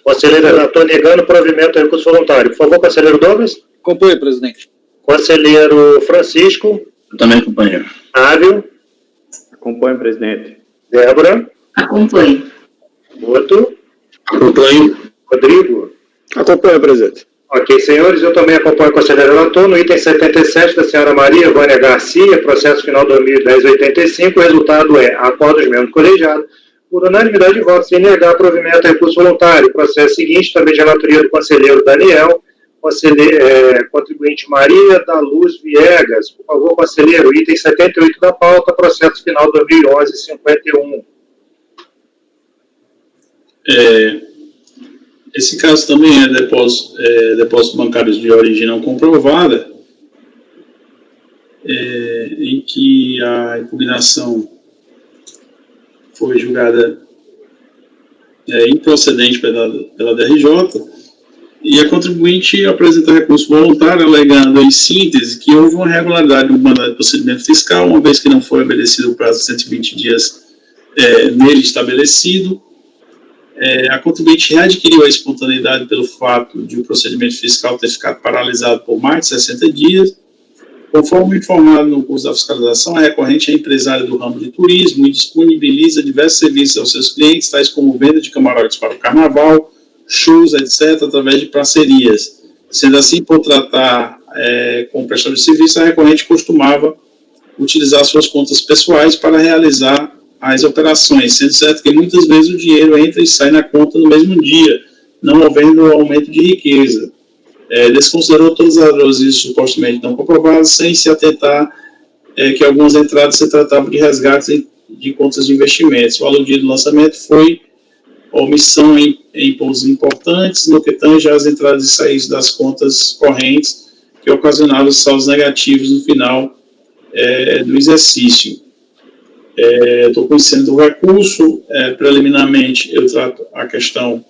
S2: Conselheiro relator negando provimento do recurso voluntário. Por favor, conselheiro Douglas.
S8: Acompanho, presidente.
S2: Conselheiro Francisco.
S6: Eu também acompanho.
S2: Ávio.
S7: Acompanho, presidente.
S2: Débora.
S5: Acompanho.
S2: Boto.
S6: Acompanho.
S2: Rodrigo.
S4: Acompanho, presidente.
S2: Ok, senhores, eu também acompanho o conselheiro relator. No item 77 da senhora Maria Vânia Garcia, processo final 2010-85, o resultado é acordo dos membros do colegiado, por unanimidade de votos, sem negar provimento a recurso voluntário. O processo seguinte, também de relatoria do conselheiro Daniel, Contribuinte Maria da Luz Viegas. Por favor, conselheiro, item 78 da pauta, processo final 2011-51.
S3: Esse caso também é depósito bancário de origem não comprovada, em que a impugnação foi julgada improcedente pela DRJ, e a contribuinte apresenta recurso voluntário, alegando, em síntese, que houve uma irregularidade no mandado de procedimento fiscal, uma vez que não foi obedecido o prazo de 120 dias nele estabelecido. A contribuinte readquiriu a espontaneidade pelo fato de o procedimento fiscal ter ficado paralisado por mais de 60 dias. Conforme informado no curso da fiscalização, a recorrente é empresária do ramo de turismo e disponibiliza diversos serviços aos seus clientes, tais como venda de camarotes para o carnaval, shows, etc., através de parcerias. Sendo assim, por tratar com prestação de serviço, a recorrente costumava utilizar suas contas pessoais para realizar as operações, sendo certo que muitas vezes o dinheiro entra e sai na conta no mesmo dia, não havendo aumento de riqueza. Desconsiderou todas as razões supostamente não comprovadas, sem se atentar que algumas entradas se tratavam de resgates de contas de investimentos. O aludido lançamento foi omissão em pontos importantes, no que tange às entradas e saídas das contas correntes, que ocasionavam saldos negativos no final do exercício. Estou conhecendo o recurso. Preliminarmente, eu trato a questão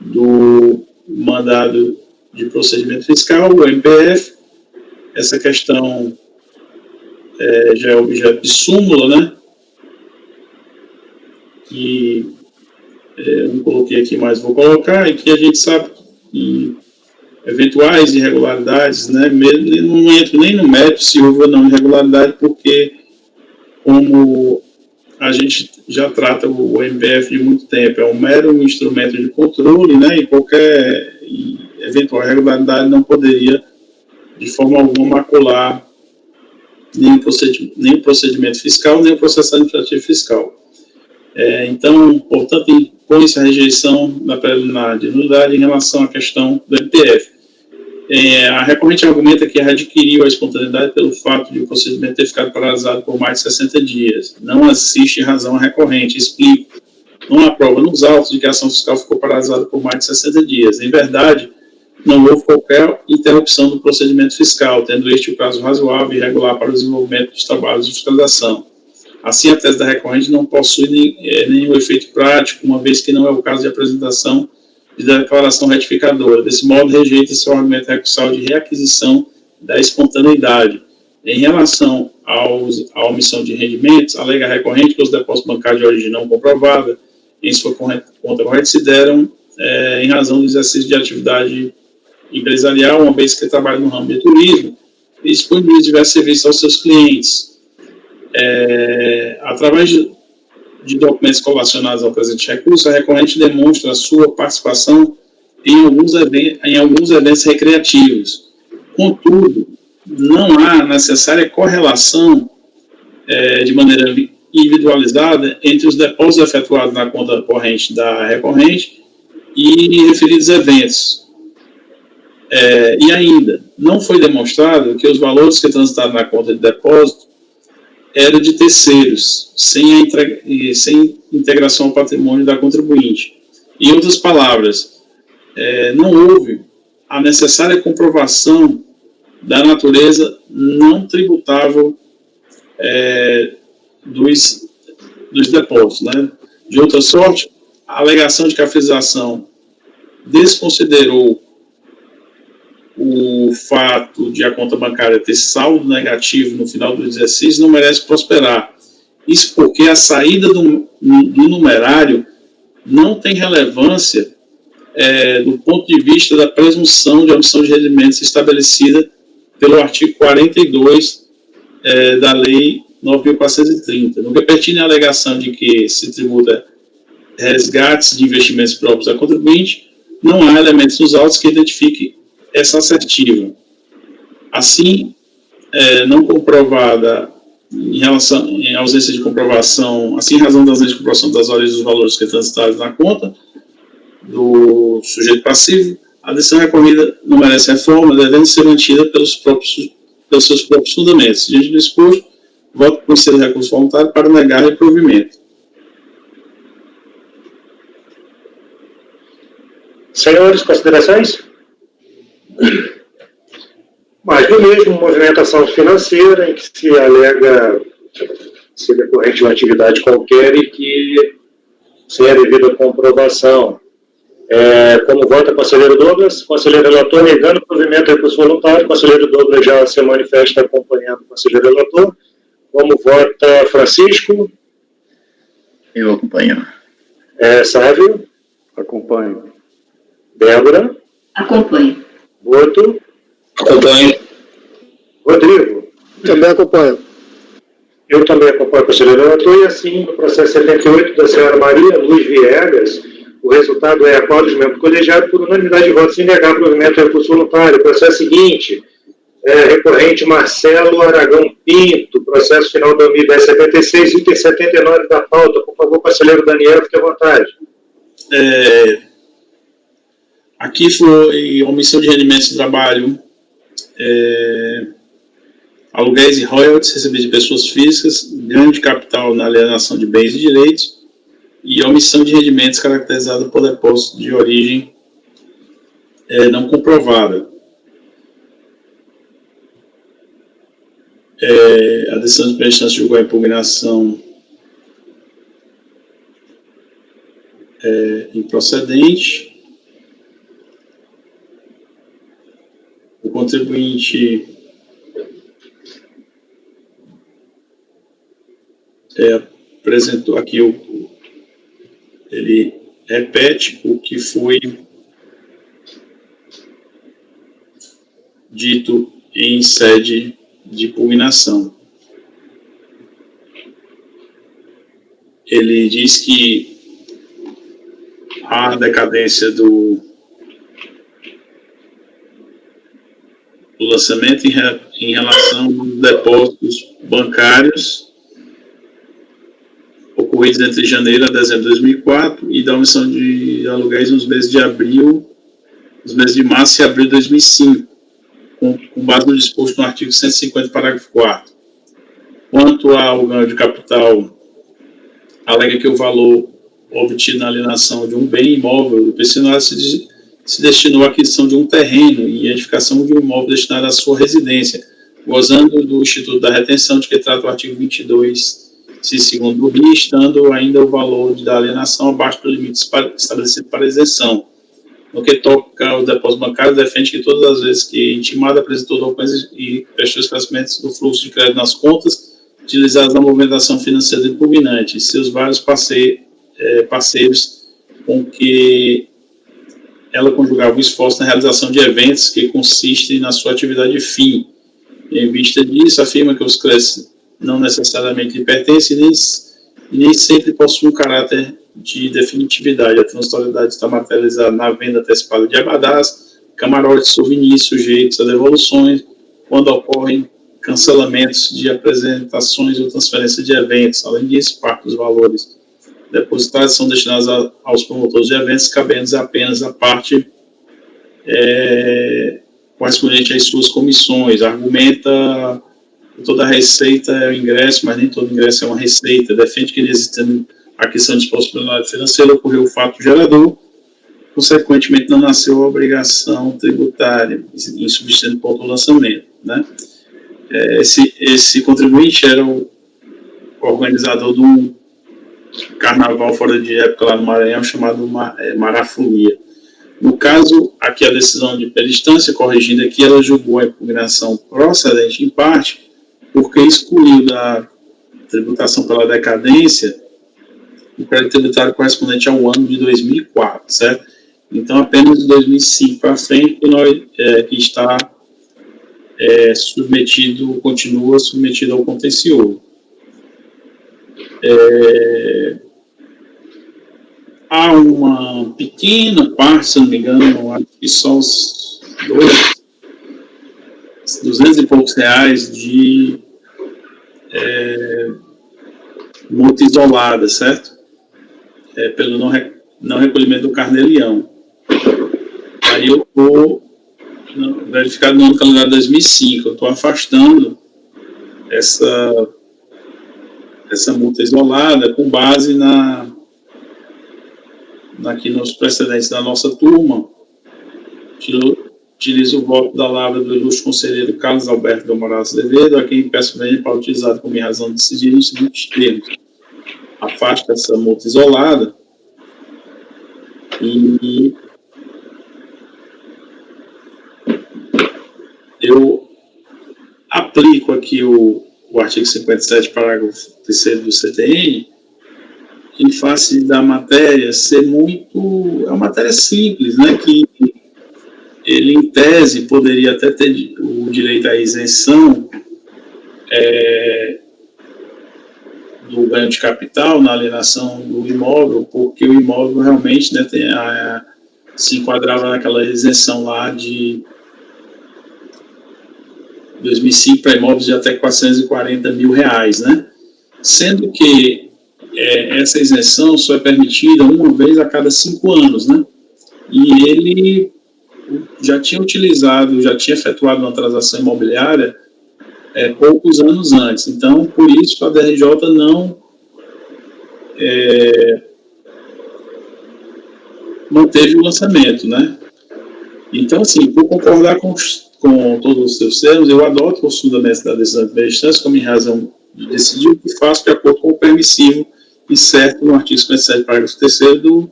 S3: do mandado de procedimento fiscal, o MPF. Essa questão já é objeto de súmula, né? Que eu não coloquei aqui, mas vou colocar, e que a gente sabe que eventuais irregularidades, né? Não entro nem no mérito se houve ou não irregularidade, porque como a gente já trata o MPF de muito tempo, é um mero instrumento de controle, né, e qualquer eventual irregularidade não poderia, de forma alguma, macular nem o procedimento fiscal, nem o processo administrativo fiscal. Então, portanto, impõe-se a rejeição da preliminar de nulidade em relação à questão do MPF. A recorrente argumenta que adquiriu a espontaneidade pelo fato de o procedimento ter ficado paralisado por mais de 60 dias. Não assiste razão à recorrente. Explico. Não há prova nos autos de que a ação fiscal ficou paralisada por mais de 60 dias. Em verdade, não houve qualquer interrupção do procedimento fiscal, tendo este o prazo razoável e regular para o desenvolvimento dos trabalhos de fiscalização. Assim, a tese da recorrente não possui nenhum efeito prático, uma vez que não é o caso de apresentação de declaração retificadora. Desse modo, rejeita-se o argumento recursal de reaquisição da espontaneidade. Em relação à omissão de rendimentos, alega a recorrente que os depósitos bancários de origem não comprovada em sua conta corrente se deram em razão do exercício de atividade empresarial, uma vez que trabalha no ramo de turismo e disponibiliza diversos serviços aos seus clientes. Através de documentos colacionados ao presente recurso, a recorrente demonstra a sua participação em alguns eventos recreativos. Contudo, não há necessária correlação de maneira individualizada entre os depósitos efetuados na conta corrente da recorrente e referidos eventos. E ainda, não foi demonstrado que os valores que transitaram na conta de depósito eram de terceiros, sem integração ao patrimônio da contribuinte. Em outras palavras, não houve a necessária comprovação da natureza não tributável dos depósitos, né? De outra sorte, a alegação de que a fiscalização desconsiderou o fato de a conta bancária ter saldo negativo no final do exercício não merece prosperar. Isso porque a saída do numerário não tem relevância do ponto de vista da presunção de omissão de rendimentos estabelecida pelo artigo 42 da Lei 9.430. No que pertine à alegação de que se tributa resgates de investimentos próprios da contribuinte, não há elementos nos autos que identifiquem essa assertiva. Assim, não comprovada em ausência de comprovação, assim, em razão da ausência de comprovação das origens dos valores que transitaram na conta do sujeito passivo, A decisão recorrida não merece reforma, devendo ser mantida pelos seus próprios fundamentos. Diante do disposto, voto por ser recurso voluntário para negar reprovimento.
S2: Senhores, considerações? Mais do mesmo, movimentação financeira em que se alega ser decorrente de uma atividade qualquer e que, sem a devida comprovação, como vota o conselheiro Douglas, conselheiro relator negando o provimento do recurso voluntário, conselheiro Douglas já se manifesta acompanhando o conselheiro relator. Como vota Francisco?
S6: Eu acompanho.
S2: Sávio?
S7: Acompanho.
S2: Débora?
S5: Acompanho.
S2: Boto?
S6: Acompanho.
S2: Rodrigo?
S4: Também acompanho.
S2: Eu também acompanho o conselheiro relator, e assim, no processo 78 da senhora Maria Luz Viegas, o resultado é a qual dos membros do colegiado, por unanimidade de votos, sem negar provimento do recurso voluntário. O processo seguinte, recorrente Marcelo Aragão Pinto, processo final 2010-76, item 79 da pauta. Por favor, conselheiro Daniel, fique à vontade.
S3: Aqui foi omissão de rendimentos de trabalho, aluguéis e royalties recebidos de pessoas físicas, ganho de capital na alienação de bens e direitos, e omissão de rendimentos caracterizada por depósito de origem não comprovada. A decisão de primeira instância julgou a impugnação improcedente. O contribuinte apresentou aqui, ele repete o que foi dito em sede de impugnação. Ele diz que a decadência do lançamento em relação aos depósitos bancários ocorridos entre janeiro a dezembro de 2004 e da omissão de aluguéis nos meses de março e abril de 2005, com base no disposto no artigo 150, parágrafo 4º. Quanto ao ganho de capital, alega que o valor obtido na alienação de um bem imóvel do pensionário se destinou à aquisição de um terreno e edificação de um imóvel destinado à sua residência, gozando do Instituto da Retenção, de que trata o artigo 22, segundo do RI, estando ainda o valor da alienação abaixo do limite estabelecido para isenção. No que toca ao depósito bancário, defende que todas as vezes que intimado apresentou documentos e prestou esclarecimentos do fluxo de crédito nas contas utilizadas na movimentação financeira do impugnante, seus vários parceiros com que ela conjugava o esforço na realização de eventos que consistem na sua atividade fim. Em vista disso, afirma que os créditos não necessariamente lhe pertencem e nem sempre possuem um caráter de definitividade. A transitoriedade está materializada na venda antecipada de abadás, camarotes, souvenirs sujeitos a devoluções, quando ocorrem cancelamentos de apresentações ou transferência de eventos. Além disso, parte dos valores depositados são destinados aos promotores de eventos, cabendo apenas a parte correspondente às suas comissões. Argumenta que toda receita é o ingresso, mas nem todo ingresso é uma receita. Defende que, existindo a questão de disponibilidade financeira, ocorreu o fato gerador, consequentemente não nasceu a obrigação tributária, em substituindo ponto do lançamento, né? Esse contribuinte era o organizador de um carnaval fora de época lá no Maranhão, chamado Marafolia. No caso, aqui a decisão de primeira instância, corrigindo aqui, ela julgou a impugnação procedente em parte, porque excluiu da tributação pela decadência o crédito tributário correspondente ao ano de 2004, certo? Então, apenas de 2005 para frente, que está continua submetido ao contencioso. Há uma pequena parte, se não me engano, acho que só os 200 e poucos reais de multa isolada, certo? Pelo não recolhimento do carnê-leão. Aí eu estou verificado no ano calendário 2005, eu estou afastando essa multa isolada com base aqui nos precedentes da nossa turma. Utilizo o voto da lavra do ilustre conselheiro Carlos Alberto do Moraes Azevedo, a quem peço bem para utilizar como minha razão de decidir nos seguintes termos: afasta essa multa isolada e eu aplico aqui o artigo 57, parágrafo 3º do CTN, em face da matéria ser é uma matéria simples, né, que ele, em tese, poderia até ter o direito à isenção do ganho de capital na alienação do imóvel, porque o imóvel realmente, né, se enquadrava naquela isenção lá de 2005 para imóveis de até R$440 mil, né? Sendo que essa isenção só é permitida uma vez a cada 5 anos, né? E ele já tinha efetuado uma transação imobiliária poucos anos antes. Então, por isso, a DRJ não manteve o lançamento, né? Então, assim, por concordar com todos os seus termos, eu adoto os fundamentos da decisão de primeira instância como em razão de decidir o que faço de acordo com o permissivo e certo no artigo 57, parágrafo 3º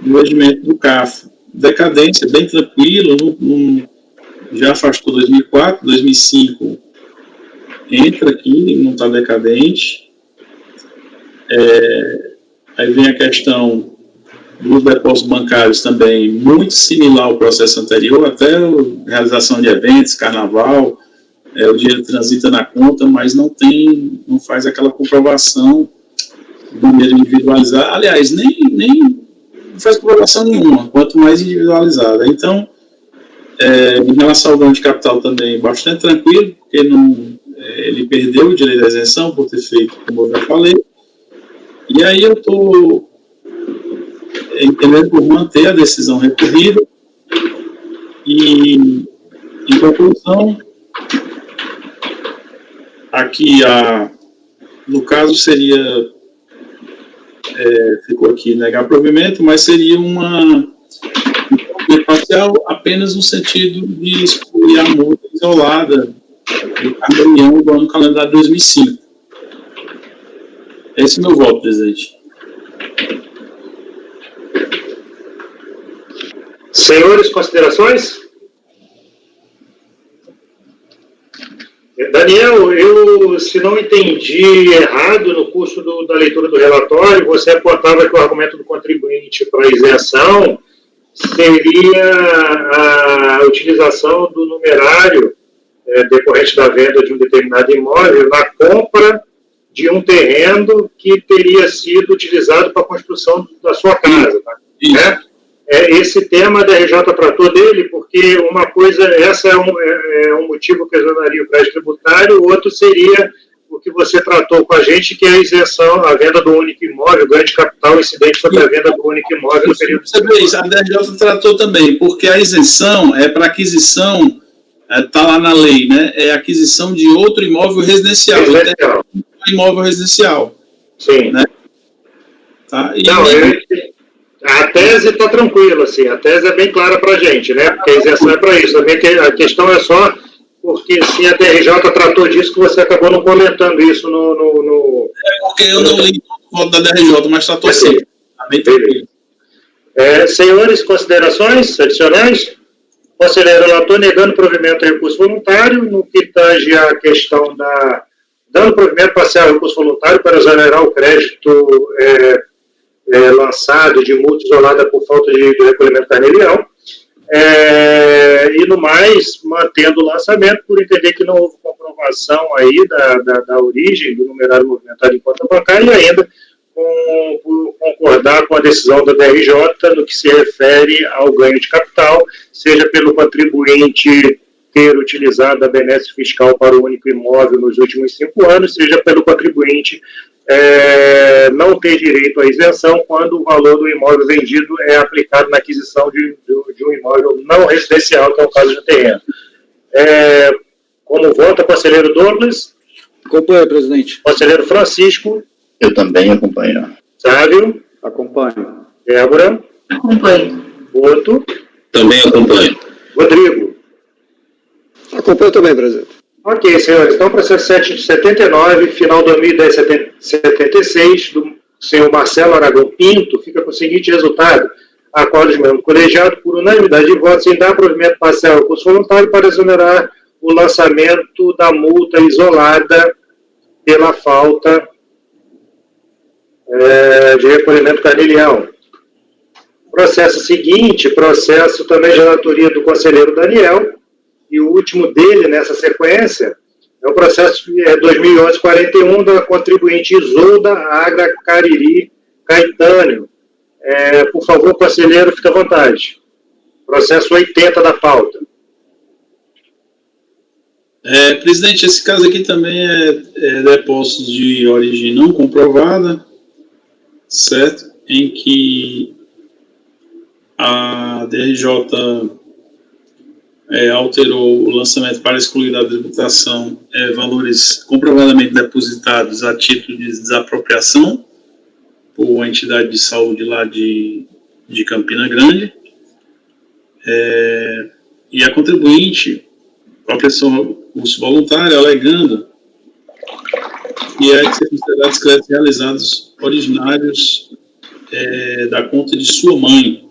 S3: do regimento do CAF. Decadência, bem tranquilo, já afastou 2004, 2005 entra aqui, não está decadente. Aí vem a questão dos depósitos bancários também, muito similar ao processo anterior, até a realização de eventos, carnaval, o dinheiro transita na conta, mas não faz aquela comprovação do dinheiro individualizado. Aliás, nem faz comprovação nenhuma, quanto mais individualizada. Então, em relação ao ganho de capital também, bastante tranquilo, porque ele perdeu o direito à isenção por ter feito, como eu já falei. E aí eu estou entendendo por manter a decisão recorrida e, em conclusão, aqui no caso seria ficou aqui negar provimento, mas seria uma parcial apenas no sentido de excluir a multa isolada do carneião do ano calendário 2005. Esse é o meu voto, presidente.
S2: Senhores, considerações? Daniel, eu, se não entendi errado no curso da leitura do relatório, você apontava que o argumento do contribuinte para a isenção seria a utilização do numerário decorrente da venda de um determinado imóvel na compra de um terreno que teria sido utilizado para a construção da sua casa, né? Esse tema da RJ tratou dele, porque uma coisa, essa é um motivo que exonaria o crédito tributário, o outro seria o que você tratou com a gente, que é a isenção, a venda do único imóvel, ganho de capital incidente sobre a venda do único imóvel no período de...
S3: A DRJ tratou também, porque a isenção é para aquisição, está lá na lei, né? É aquisição de outro imóvel residencial. Imóvel residencial.
S2: Sim.
S3: Né? Tá?
S2: A tese está tranquila, assim, a tese é bem clara para a gente, né? Porque a isenção é para isso. A questão é só porque se a DRJ tratou disso, que você acabou não comentando isso no...
S3: porque eu não li o voto da DRJ, mas tratou assim. Tá bem tranquilo.
S2: Senhores, considerações adicionais? Conselheiro relator negando provimento a recurso voluntário, no que tange a questão dando provimento parcial ao recurso voluntário para exonerar o crédito lançado de multa isolada por falta de recolhimento carnê-leão, e no mais, mantendo o lançamento, por entender que não houve comprovação aí da origem do numerário movimentado em conta bancária, e ainda por concordar com a decisão da DRJ no que se refere ao ganho de capital, seja pelo contribuinte ter utilizado a benesse fiscal para o único imóvel nos últimos 5 anos, seja pelo contribuinte não ter direito à isenção quando o valor do imóvel vendido é aplicado na aquisição de um imóvel não residencial, que é o caso de terreno. Como vota, conselheiro Douglas?
S8: Acompanho, presidente.
S2: Conselheiro Francisco?
S6: Eu também acompanho.
S2: Sávio?
S7: Acompanho.
S2: Débora?
S5: Acompanho.
S2: Boto?
S6: Também acompanho.
S2: Rodrigo?
S4: Acompanho também, presidente.
S2: Ok, senhores. Então, processo 779, final 2010-76, do senhor Marcelo Aragão Pinto, fica com o seguinte resultado. Acordo de membro colegiado por unanimidade de votos em dar provimento parcial ao curso voluntário para exonerar o lançamento da multa isolada pela falta de recolhimento carnelião. Processo seguinte, processo também de autoria do conselheiro Daniel, e o último dele nessa sequência é o processo 2011-41 da contribuinte Isolda Agra Cariri Caetâneo. Por favor, conselheiro, fique à vontade. Processo 80 da pauta.
S3: Presidente, esse caso aqui também é depósitos de origem não comprovada, certo? Em que a DRJ alterou o lançamento para excluir da tributação valores comprovadamente depositados a título de desapropriação por uma entidade de saúde lá de Campina Grande. E a contribuinte, a pressão curso voluntário, alegando que é de ser considerados créditos realizados originários da conta de sua mãe.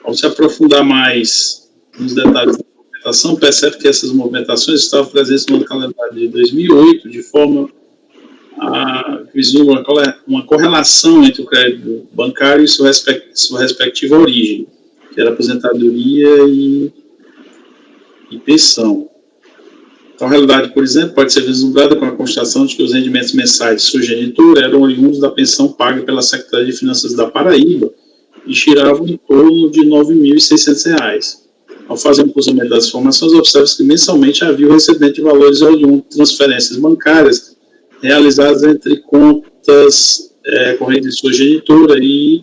S3: Ao se aprofundar mais nos detalhes da movimentação, percebe que essas movimentações estavam presentes no calendário de 2008, de forma a vislumbrar uma correlação entre o crédito bancário e sua respectiva origem, que era aposentadoria e pensão. Então, a realidade, por exemplo, pode ser vislumbrada com a constatação de que os rendimentos mensais de sua genitora eram oriundos da pensão paga pela Secretaria de Finanças da Paraíba e giravam em torno de R$ 9.600. Ao fazer um cruzamento das informações, observa-se que mensalmente havia o recebimento de valores oriundos de transferências bancárias realizadas entre contas correntes de sua genitora e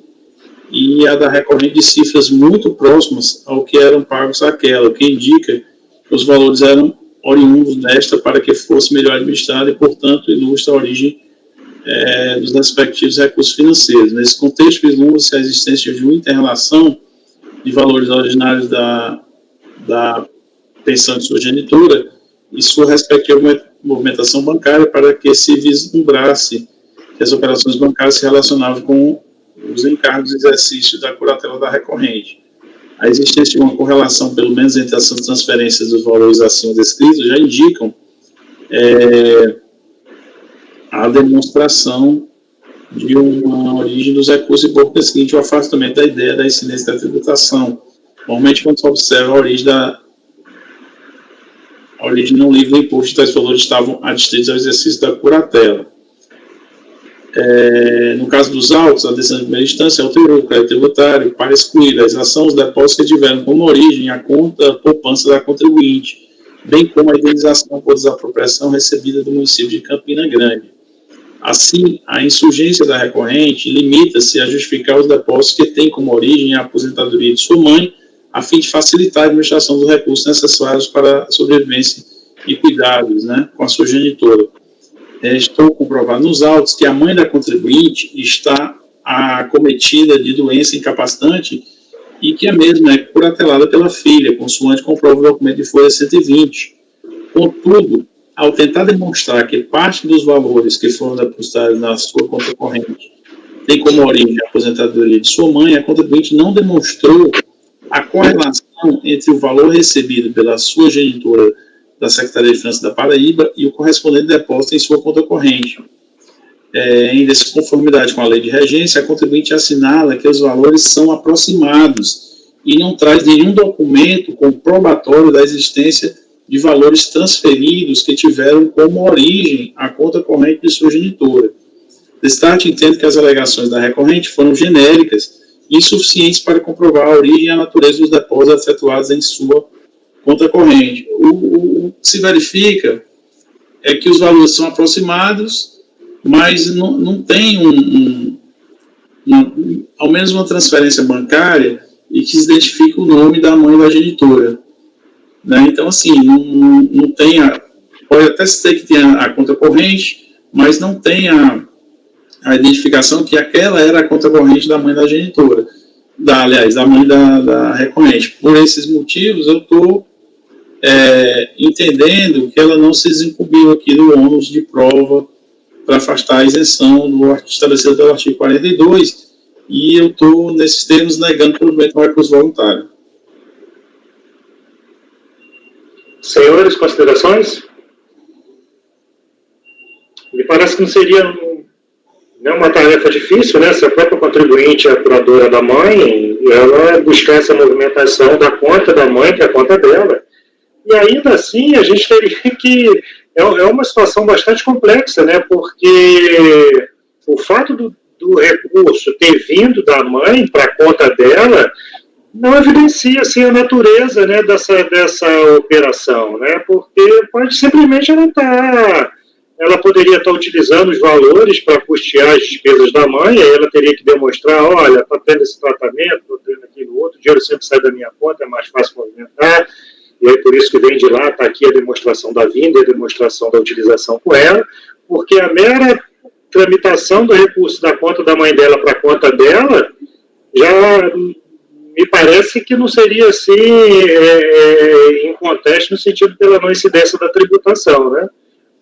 S3: a da recorrente de cifras muito próximas ao que eram pagos àquela, o que indica que os valores eram oriundos desta para que fosse melhor administrado e, portanto, ilustra a origem dos respectivos recursos financeiros. Nesse contexto, vislumbra-se a existência de uma inter-relação de valores originários da pensão de sua genitora e sua respectiva movimentação bancária para que se vislumbrasse que as operações bancárias se relacionavam com os encargos de exercício da curatela da recorrente. A existência de uma correlação, pelo menos, entre as transferências dos valores acima descritos, já indicam a demonstração de uma origem dos recursos e, por conseguinte, o afastamento da ideia da incidência da tributação. Normalmente, quando se observa a origem não livre do imposto, tais valores estavam adstritos ao exercício da curatela. No caso dos autos, a decisão de primeira instância alterou o crédito tributário para excluir da exação os depósitos que tiveram como origem a conta poupança da contribuinte, bem como a indenização por desapropriação recebida do município de Campina Grande. Assim, a insurgência da recorrente limita-se a justificar os depósitos que têm como origem a aposentadoria de sua mãe, a fim de facilitar a administração dos recursos necessários para a sobrevivência e cuidados, com a sua genitora. Estou comprovado nos autos que a mãe da contribuinte está acometida de doença incapacitante e que a mesma é curatelada pela filha, consoante comprova o documento de folha 120. Contudo, ao tentar demonstrar que parte dos valores que foram depositados na sua conta corrente tem como origem a aposentadoria de sua mãe, a contribuinte não demonstrou a correlação entre o valor recebido pela sua genitora da Secretaria de Finanças da Paraíba e o correspondente depósito em sua conta corrente. Em desconformidade com a lei de regência, a contribuinte assinala que os valores são aproximados e não traz nenhum documento comprobatório da existência de valores transferidos que tiveram como origem a conta corrente de sua genitora. Destaque entende que as alegações da recorrente foram genéricas e insuficientes para comprovar a origem e a natureza dos depósitos efetuados em sua conta corrente. O que se verifica é que os valores são aproximados, mas não tem ao menos uma transferência bancária e que se identifica o nome da mãe da genitora. Né? Então, assim, não tem pode até ser que tenha a conta corrente, mas não tem a identificação que aquela era a conta corrente da mãe da genitora, aliás, da mãe da recorrente. Por esses motivos, eu estou entendendo que ela não se desincumbiu aqui do ônus de prova para afastar a isenção do estabelecido pelo artigo 42, e eu estou, nesses termos, negando o provimento do recurso voluntário.
S2: Senhores, considerações? Me parece que não seria uma tarefa difícil, né? Se a própria contribuinte é a curadora da mãe, ela buscar essa movimentação da conta da mãe, que é a conta dela. E ainda assim, a gente teria que... É uma situação bastante complexa, né? Porque o fato do recurso ter vindo da mãe para a conta dela não evidencia assim, a natureza, né, dessa operação, né? Porque pode simplesmente ela poderia estar utilizando os valores para custear as despesas da mãe, aí ela teria que demonstrar, olha, está tendo esse tratamento, estou tendo aquilo outro, o dinheiro sempre sai da minha conta, é mais fácil movimentar, e aí por isso que vem de lá, está aqui a demonstração da vinda e a demonstração da utilização com ela, porque a mera tramitação do recurso da conta da mãe dela para a conta dela, já me parece que não seria assim em contexto no sentido pela não incidência da tributação, né?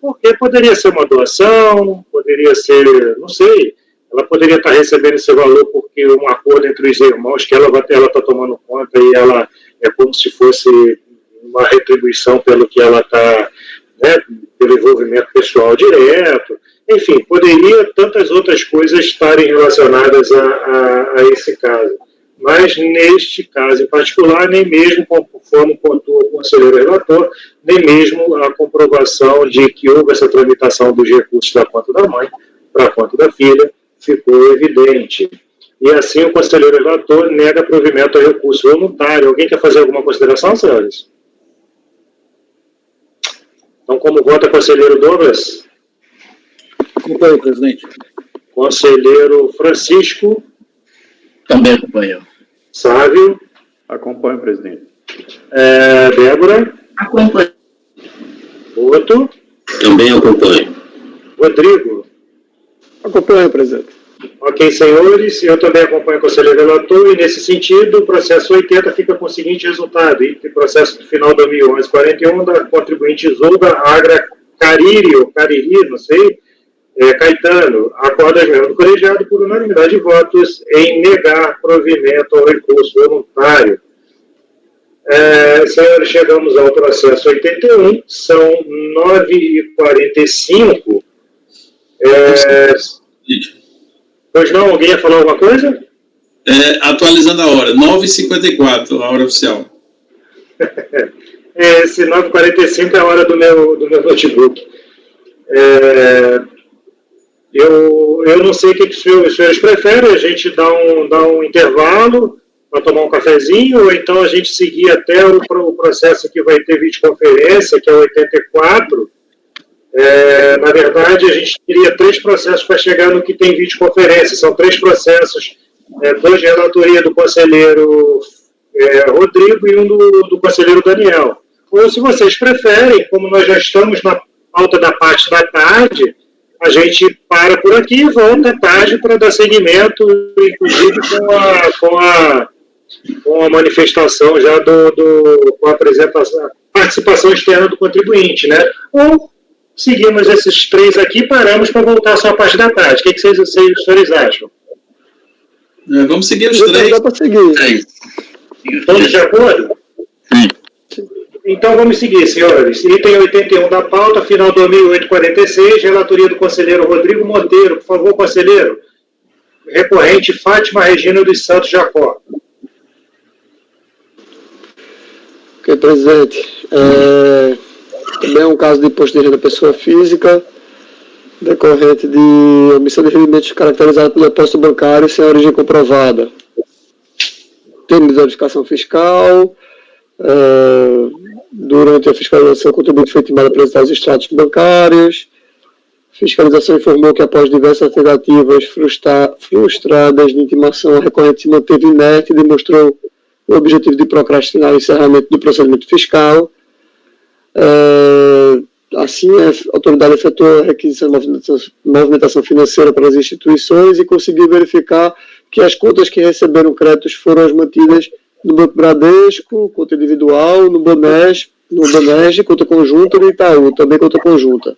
S2: Porque poderia ser uma doação, poderia ser, não sei, ela poderia estar recebendo esse valor porque um acordo entre os irmãos que ela está tomando conta e ela é como se fosse uma retribuição pelo que ela está, né, pelo envolvimento pessoal direto. Enfim, poderia tantas outras coisas estarem relacionadas a esse caso. Mas, neste caso em particular, nem mesmo, conforme pontua o conselheiro relator, nem mesmo a comprovação de que houve essa tramitação dos recursos da conta da mãe para a conta da filha ficou evidente. E assim o conselheiro relator nega provimento ao recurso voluntário. Alguém quer fazer alguma consideração, senhores? Então, como vota conselheiro Douglas?
S8: Acompanho, presidente.
S2: Conselheiro Francisco?
S6: Também acompanho.
S2: Sávio?
S7: Acompanho, presidente.
S2: Débora?
S5: Acompanho.
S2: Boto?
S6: Também acompanho.
S2: Rodrigo?
S4: Acompanho, presidente.
S2: Ok, senhores, eu também acompanho o conselheiro relator e, nesse sentido, o processo 80 fica com o seguinte resultado: e processo do final 2011-41 da contribuinte Isolda Agra Cariri, não sei, Caetano, acorda do colegiado por unanimidade de votos em negar provimento ao recurso voluntário. Senhores, chegamos ao processo 81, são 9h45. Pois não, alguém ia falar alguma coisa?
S3: Atualizando a hora, 9h54, a hora oficial.
S2: Esse 9h45 é a hora do meu notebook. Eu não sei o que os senhores preferem, a gente dá um intervalo para tomar um cafezinho, ou então a gente seguir até o processo que vai ter videoconferência, que é o 84. Na verdade, a gente teria 3 processos para chegar no que tem videoconferência. São 3 processos, 2 de relatoria do conselheiro Rodrigo e um do conselheiro Daniel. Ou, se vocês preferem, como nós já estamos na pauta da parte da tarde, a gente para por aqui e volta à tarde para dar seguimento, inclusive com a manifestação já com a apresentação, participação externa do contribuinte, né? Ou seguimos esses 3 aqui e paramos para voltar só à parte da tarde. O que os senhores acham?
S3: Vamos seguir os 3.
S4: Dá para seguir.
S2: Todos de acordo?
S6: Sim.
S2: Então vamos seguir, senhores. Item 81 da pauta, final 2008-46, relatoria do conselheiro Rodrigo Monteiro. Por favor, conselheiro. Recorrente Fátima Regina dos Santos Jacó.
S4: Ok, presidente. Também é um caso de imposto de renda da pessoa física, decorrente de omissão de rendimentos caracterizado pelo depósito bancário sem origem comprovada. Termo de verificação fiscal. Durante a fiscalização, o contribuinte foi intimado a apresentar os extratos bancários. A fiscalização informou que, após diversas tentativas frustradas de intimação, a recorrente se manteve inerte e demonstrou o objetivo de procrastinar o encerramento do procedimento fiscal. Assim, a autoridade efetuou a requisição de movimentação financeira para as instituições e conseguiu verificar que as contas que receberam créditos foram as mantidas no Banco Bradesco, conta individual, no Banesp, conta conjunta, e no Itaú, também conta conjunta.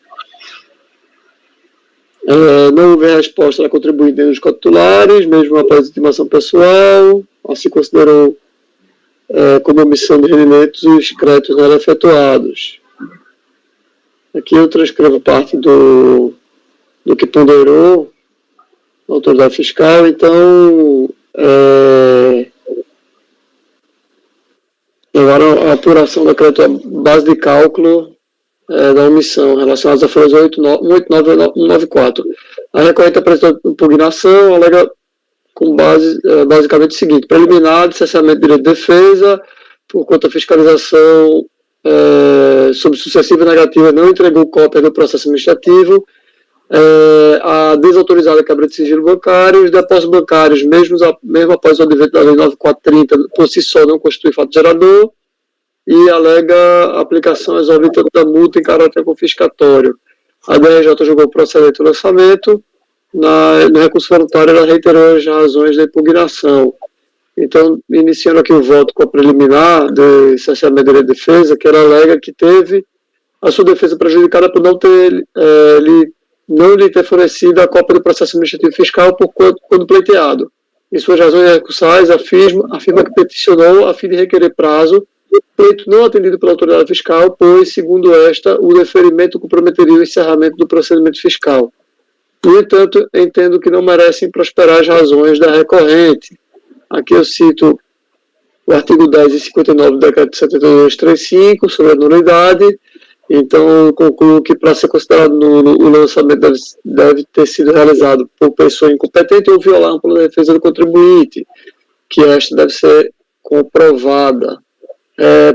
S4: Não houve resposta da contribuinte dos titulares, mesmo após a intimação pessoal, assim considerou como omissão de rendimentos os créditos não efetuados. Aqui eu transcrevo parte do que ponderou a autoridade fiscal. Então, agora a apuração da crédito base de cálculo da omissão relacionadas a folhas 18994. A recorrente apresentou impugnação, alega com base, basicamente o seguinte: preliminar de cessamento de direito de defesa, por conta da fiscalização sobre sucessiva negativa, não entregou cópia do processo administrativo, a desautorizada quebra de sigilo bancário, os depósitos bancários, mesmo após o advento da Lei 9430, por si só não constitui fato gerador, e alega a aplicação exorbitante da multa em caráter confiscatório. A DRJ julgou o procedimento do lançamento, no recurso voluntário ela reiterou as razões da impugnação. Então, iniciando aqui o voto com a preliminar de cessamento de defesa, que ela alega que teve a sua defesa prejudicada por não lhe ter fornecido a cópia do processo administrativo fiscal quando pleiteado. Em suas razões recursais, afirma que peticionou a fim de requerer prazo, pleito não atendido pela autoridade fiscal, pois, segundo esta, o deferimento comprometeria o encerramento do procedimento fiscal. No entanto, entendo que não merecem prosperar as razões da recorrente. Aqui eu cito o artigo 10 e 59 do decreto 7235 sobre a nulidade. Então, concluo que para ser considerado nulo, o lançamento deve ter sido realizado por pessoa incompetente ou violar a ampla defesa do contribuinte, que esta deve ser comprovada.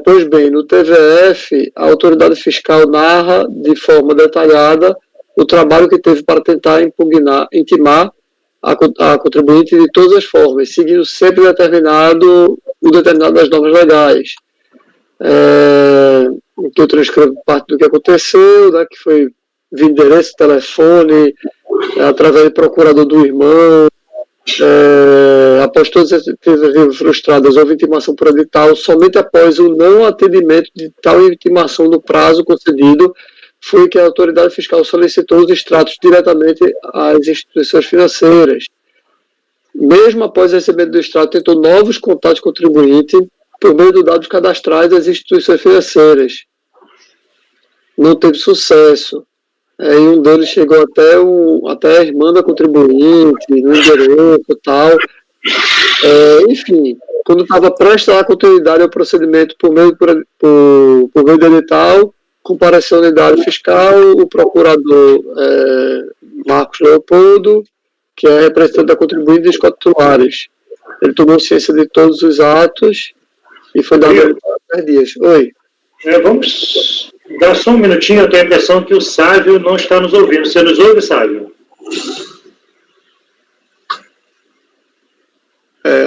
S4: Pois bem, no TVF, a autoridade fiscal narra de forma detalhada o trabalho que teve para tentar intimar a contribuinte de todas as formas, seguindo sempre o determinado das normas legais. Que eu transcrevo parte do que aconteceu, né, que foi via endereço, telefone, através do procurador do irmão. Após todas as tentativas frustradas, houve intimação por edital. Somente após o não atendimento de tal intimação no prazo concedido foi que a autoridade fiscal solicitou os extratos diretamente às instituições financeiras. Mesmo após o recebimento do extrato, tentou novos contatos com o contribuinte por meio dos dados cadastrais das instituições financeiras. Não teve sucesso. E um deles chegou até a irmã da contribuinte, no endereço e tal. Enfim, quando estava prestes a dar continuidade ao procedimento por meio do edital, compareceu a unidade fiscal, o procurador Marcos Leopoldo, que é representante da contribuinte e dos titulares. Ele tomou ciência de todos os atos e foi dado 10 dias. Oi.
S2: Vamos dar só um minutinho, eu tenho a impressão que o Sávio não está nos ouvindo. Você nos ouve, Sávio?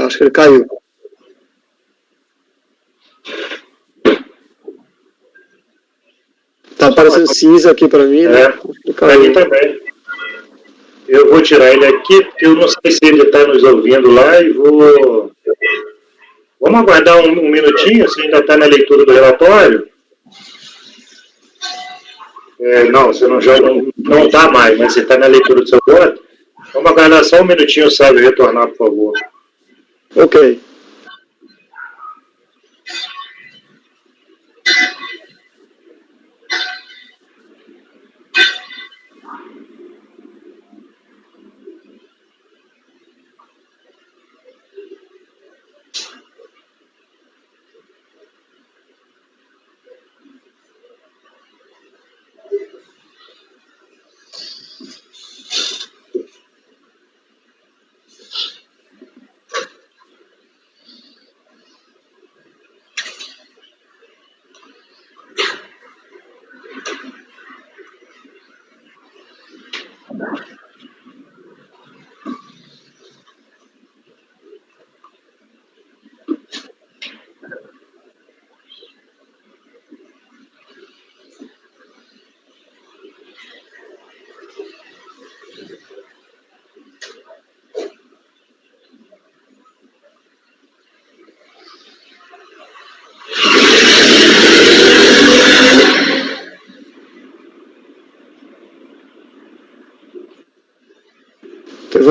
S4: Acho que ele caiu. Tá aparecendo cinza aqui para mim, né?
S2: Para mim também. Eu vou tirar ele aqui, porque eu não sei se ele está nos ouvindo lá e vou... Vamos aguardar um minutinho, se ainda está na leitura do relatório. Não, você já não está mais, mas você está na leitura do seu voto. Vamos aguardar só um minutinho, Sávio, retornar, por favor.
S4: Ok.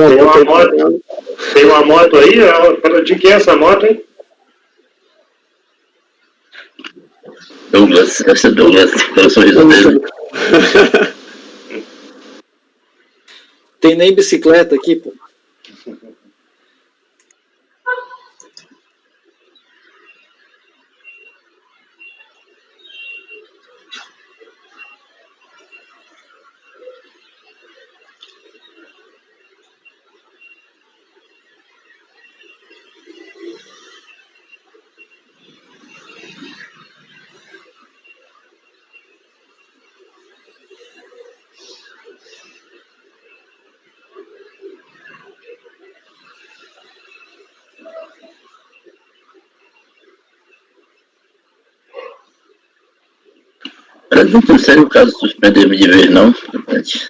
S4: uma
S2: Tem
S4: moto
S2: uma
S4: aí.
S2: moto. Tem uma moto aí? De quem é essa moto, hein?
S6: Douglas, essa é Douglas, pelo sorriso dele.
S8: Tem nem bicicleta aqui, pô.
S6: Presidente, não seria o caso de suspender-me de vez, não, presidente?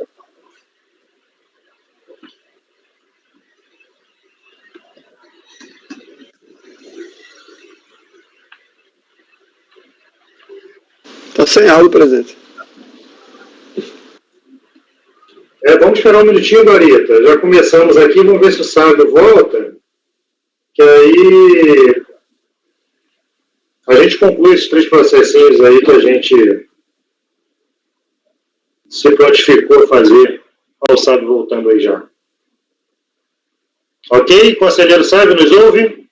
S4: Tá sem áudio, presidente.
S2: Vamos esperar um minutinho, Dorita. Já começamos aqui, vamos ver se o Sábio volta. Que aí a gente conclui esses 3 processinhos aí que a gente se prontificou a fazer. Olha o Sábio voltando aí já. Ok? Conselheiro Sábio, nos ouve?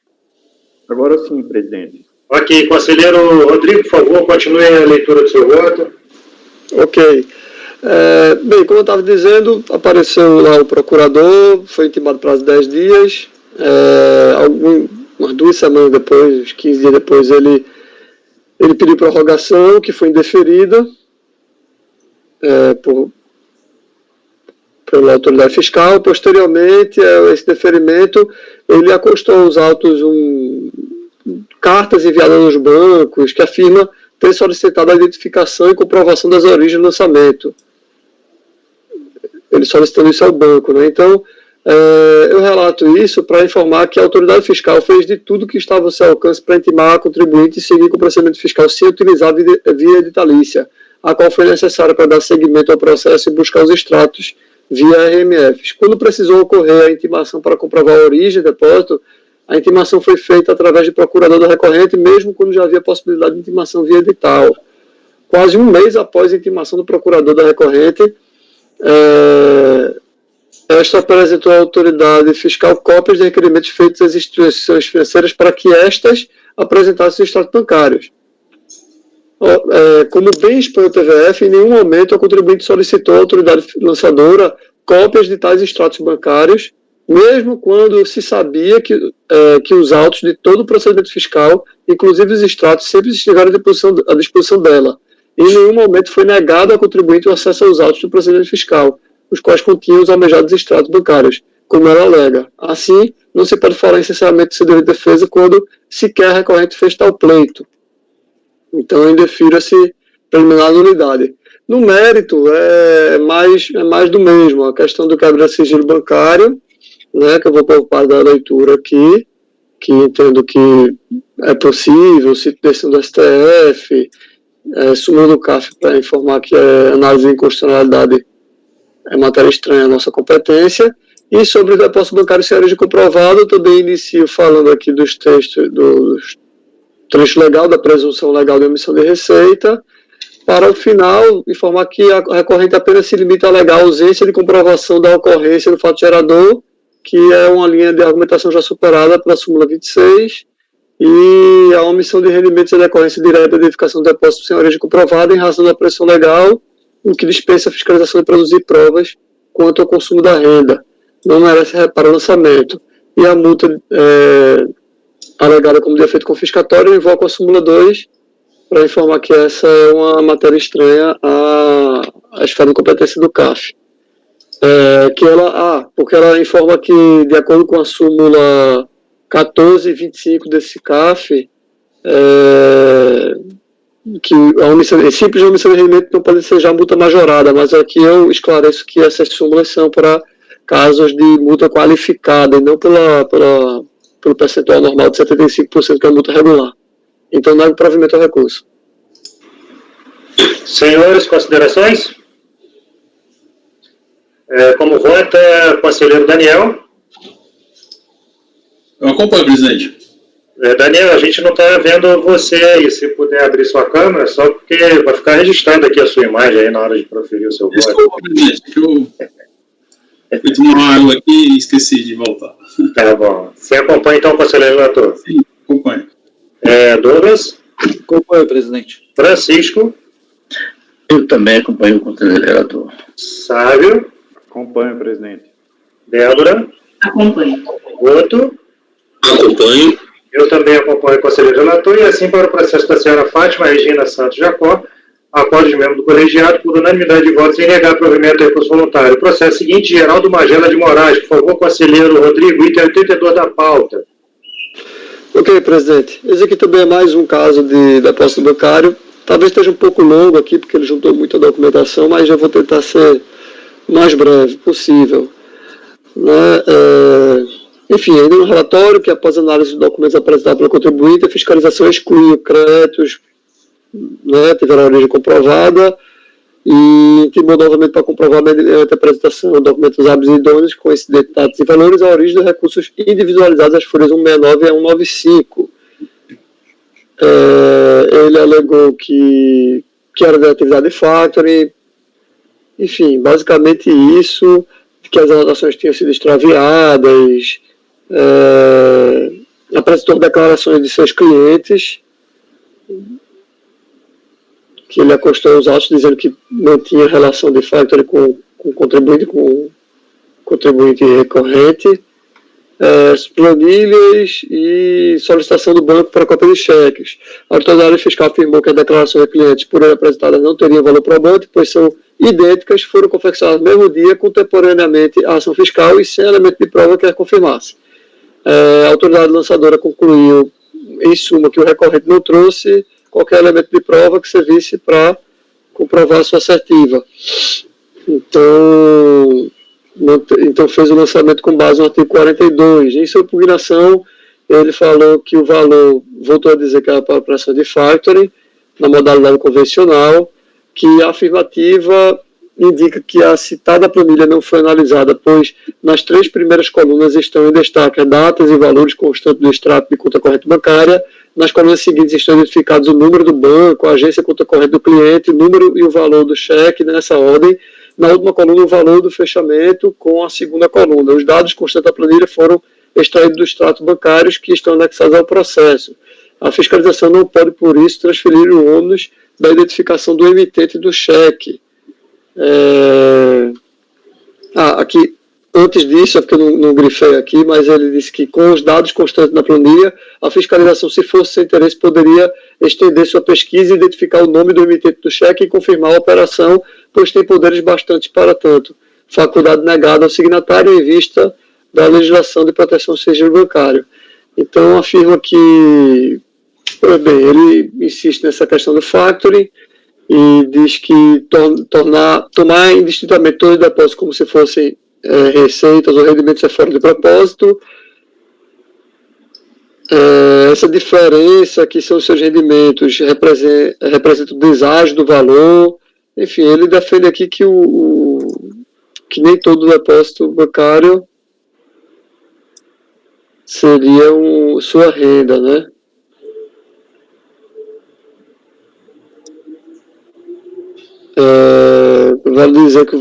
S7: Agora sim, presidente.
S2: Ok. Conselheiro Rodrigo, por favor, continue a leitura do seu voto.
S4: Ok. Bem, como eu estava dizendo, apareceu lá o procurador, foi intimado para os 10 dias, umas 2 semanas depois, uns 15 dias depois, ele pediu prorrogação, que foi indeferida pela autoridade fiscal. Posteriormente, esse deferimento, ele acostou aos autos cartas enviadas nos bancos que afirma ter solicitado a identificação e comprovação das origens do lançamento. Ele solicitando isso ao banco, né? Então, eu relato isso para informar que a autoridade fiscal fez de tudo que estava ao seu alcance para intimar a contribuinte e seguir com o procedimento fiscal sem utilizar via editalícia, a qual foi necessária para dar seguimento ao processo e buscar os extratos via RMFs. Quando precisou ocorrer a intimação para comprovar a origem do depósito, a intimação foi feita através de procurador da recorrente, mesmo quando já havia possibilidade de intimação via edital. Quase um mês após a intimação do procurador da recorrente, esta apresentou à autoridade fiscal cópias de requerimentos feitos às instituições financeiras para que estas apresentassem os extratos bancários. Como bem expõe o TVF, em nenhum momento a contribuinte solicitou à autoridade lançadora cópias de tais extratos bancários, mesmo quando se sabia que os autos de todo o procedimento fiscal, inclusive os extratos, sempre estiveram à disposição dela. Em nenhum momento foi negado à contribuinte o acesso aos autos do procedimento fiscal, os quais continham os almejados extratos bancários, como ela alega. Assim, não se pode falar em cerceamento de seu dever de defesa quando sequer a recorrente fez tal pleito. Então, indefira-se preliminar nulidade. No mérito, é mais do mesmo. A questão do quebra de sigilo bancário, né, que eu vou poupar da leitura aqui, que entendo que é possível, cito decisão do STF, súmula do CAF para informar que a análise de inconstitucionalidade é matéria estranha à nossa competência. E sobre o depósito bancário sem origem comprovada, eu também inicio falando aqui dos trecho legal da presunção legal de omissão de receita, para o final informar que a recorrente apenas se limita a alegar a ausência de comprovação da ocorrência do fato gerador, que é uma linha de argumentação já superada pela súmula 26, e a omissão de rendimentos e decorrência direta da identificação do depósito sem origem comprovada em razão da pressão legal, o que dispensa a fiscalização de produzir provas quanto ao consumo da renda. Não merece reparo ao lançamento. E a multa alegada como defeito confiscatório invoca a súmula 2 para informar que essa é uma matéria estranha à esfera de competência do CAF. Porque ela informa que, de acordo com a súmula 14 e 25 desse CAF, que a simples omissão de rendimento não pode ser já multa majorada, mas aqui eu esclareço que essas súmulas são para casos de multa qualificada e não pelo percentual normal de 75%, que é a multa regular. Então, nego provimento ao recurso.
S2: Senhores, considerações? Como vota, conselheiro Daniel?
S3: Eu acompanho, presidente.
S2: Daniel, a gente não está vendo você aí. Se puder abrir sua câmera, só porque vai ficar registrado aqui a sua imagem aí na hora de proferir o seu voto.
S3: Desculpa, presidente, que eu fui tomar uma água aqui e esqueci de voltar.
S2: Tá bom. Você acompanha então o conselheiro relator?
S3: Sim, acompanho.
S2: Douglas?
S8: Acompanho, presidente.
S2: Francisco?
S6: Eu também acompanho o conselheiro relator.
S2: Sávio?
S7: Acompanho, presidente.
S2: Débora?
S5: Acompanho.
S2: Guto?
S3: Acompanho.
S2: Eu também acompanho o conselheiro relator e assim para o processo da senhora Fátima Regina Santos Jacó, a qual de membro do colegiado, por unanimidade de votos, em negar provimento do recurso voluntário. O processo seguinte, Geraldo Magela de Moraes. Por favor, conselheiro Rodrigo, item 82 da pauta.
S4: Ok, presidente. Esse aqui também é mais um caso de depósito bancário. Talvez esteja um pouco longo aqui, porque ele juntou muita documentação, mas eu vou tentar ser o mais breve possível. Enfim, ainda no relatório, que após análise dos documentos apresentados pelo contribuinte, a fiscalização excluiu créditos, tiveram a origem comprovada, e intimou novamente para comprovar mediante a apresentação de documentos hábeis e idôneos com esses dados e valores a origem dos recursos individualizados às folhas 169 e 195. Ele alegou que era da atividade de factoring, enfim, basicamente isso, que as anotações tinham sido extraviadas, apresentou declarações de seus clientes, que ele acostou os autos dizendo que não tinha relação de factoring com contribuinte recorrente, planilhas e solicitação do banco para cópia de cheques. A autoridade fiscal afirmou que as declarações de clientes por ele apresentadas não teriam valor probante, pois são idênticas, foram confeccionadas no mesmo dia, contemporaneamente à ação fiscal e sem elemento de prova que as confirmasse. A autoridade lançadora concluiu, em suma, que o recorrente não trouxe qualquer elemento de prova que servisse para comprovar a sua assertiva. Então fez o lançamento com base no artigo 42. Em sua impugnação, ele falou que o valor, voltou a dizer que era para a operação de factoring, na modalidade convencional, que a afirmativa indica que a citada planilha não foi analisada, pois nas 3 primeiras colunas estão em destaque datas e valores constantes do extrato de conta corrente bancária. Nas colunas seguintes estão identificados o número do banco, a agência conta corrente do cliente, o número e o valor do cheque, nessa ordem. Na última coluna, o valor do fechamento com a segunda coluna. Os dados constantes da planilha foram extraídos dos extratos bancários que estão anexados ao processo. A fiscalização não pode, por isso, transferir o ônus da identificação do emitente do cheque. Aqui, antes disso, é porque eu não grifei aqui, mas ele disse que com os dados constantes na planilha, a fiscalização, se fosse sem interesse, poderia estender sua pesquisa e identificar o nome do emitente do cheque e confirmar a operação, pois tem poderes bastantes para tanto. Faculdade negada ao signatário em vista da legislação de proteção do sigilo bancário. Então, afirma que, ele insiste nessa questão do factoring e diz que tomar indistintamente todos os depósitos como se fossem receitas ou rendimentos é fora de propósito. Essa diferença que são os seus rendimentos representa o deságio do valor. Enfim, ele defende aqui que nem todo depósito bancário seria sua renda, né? Vale dizer que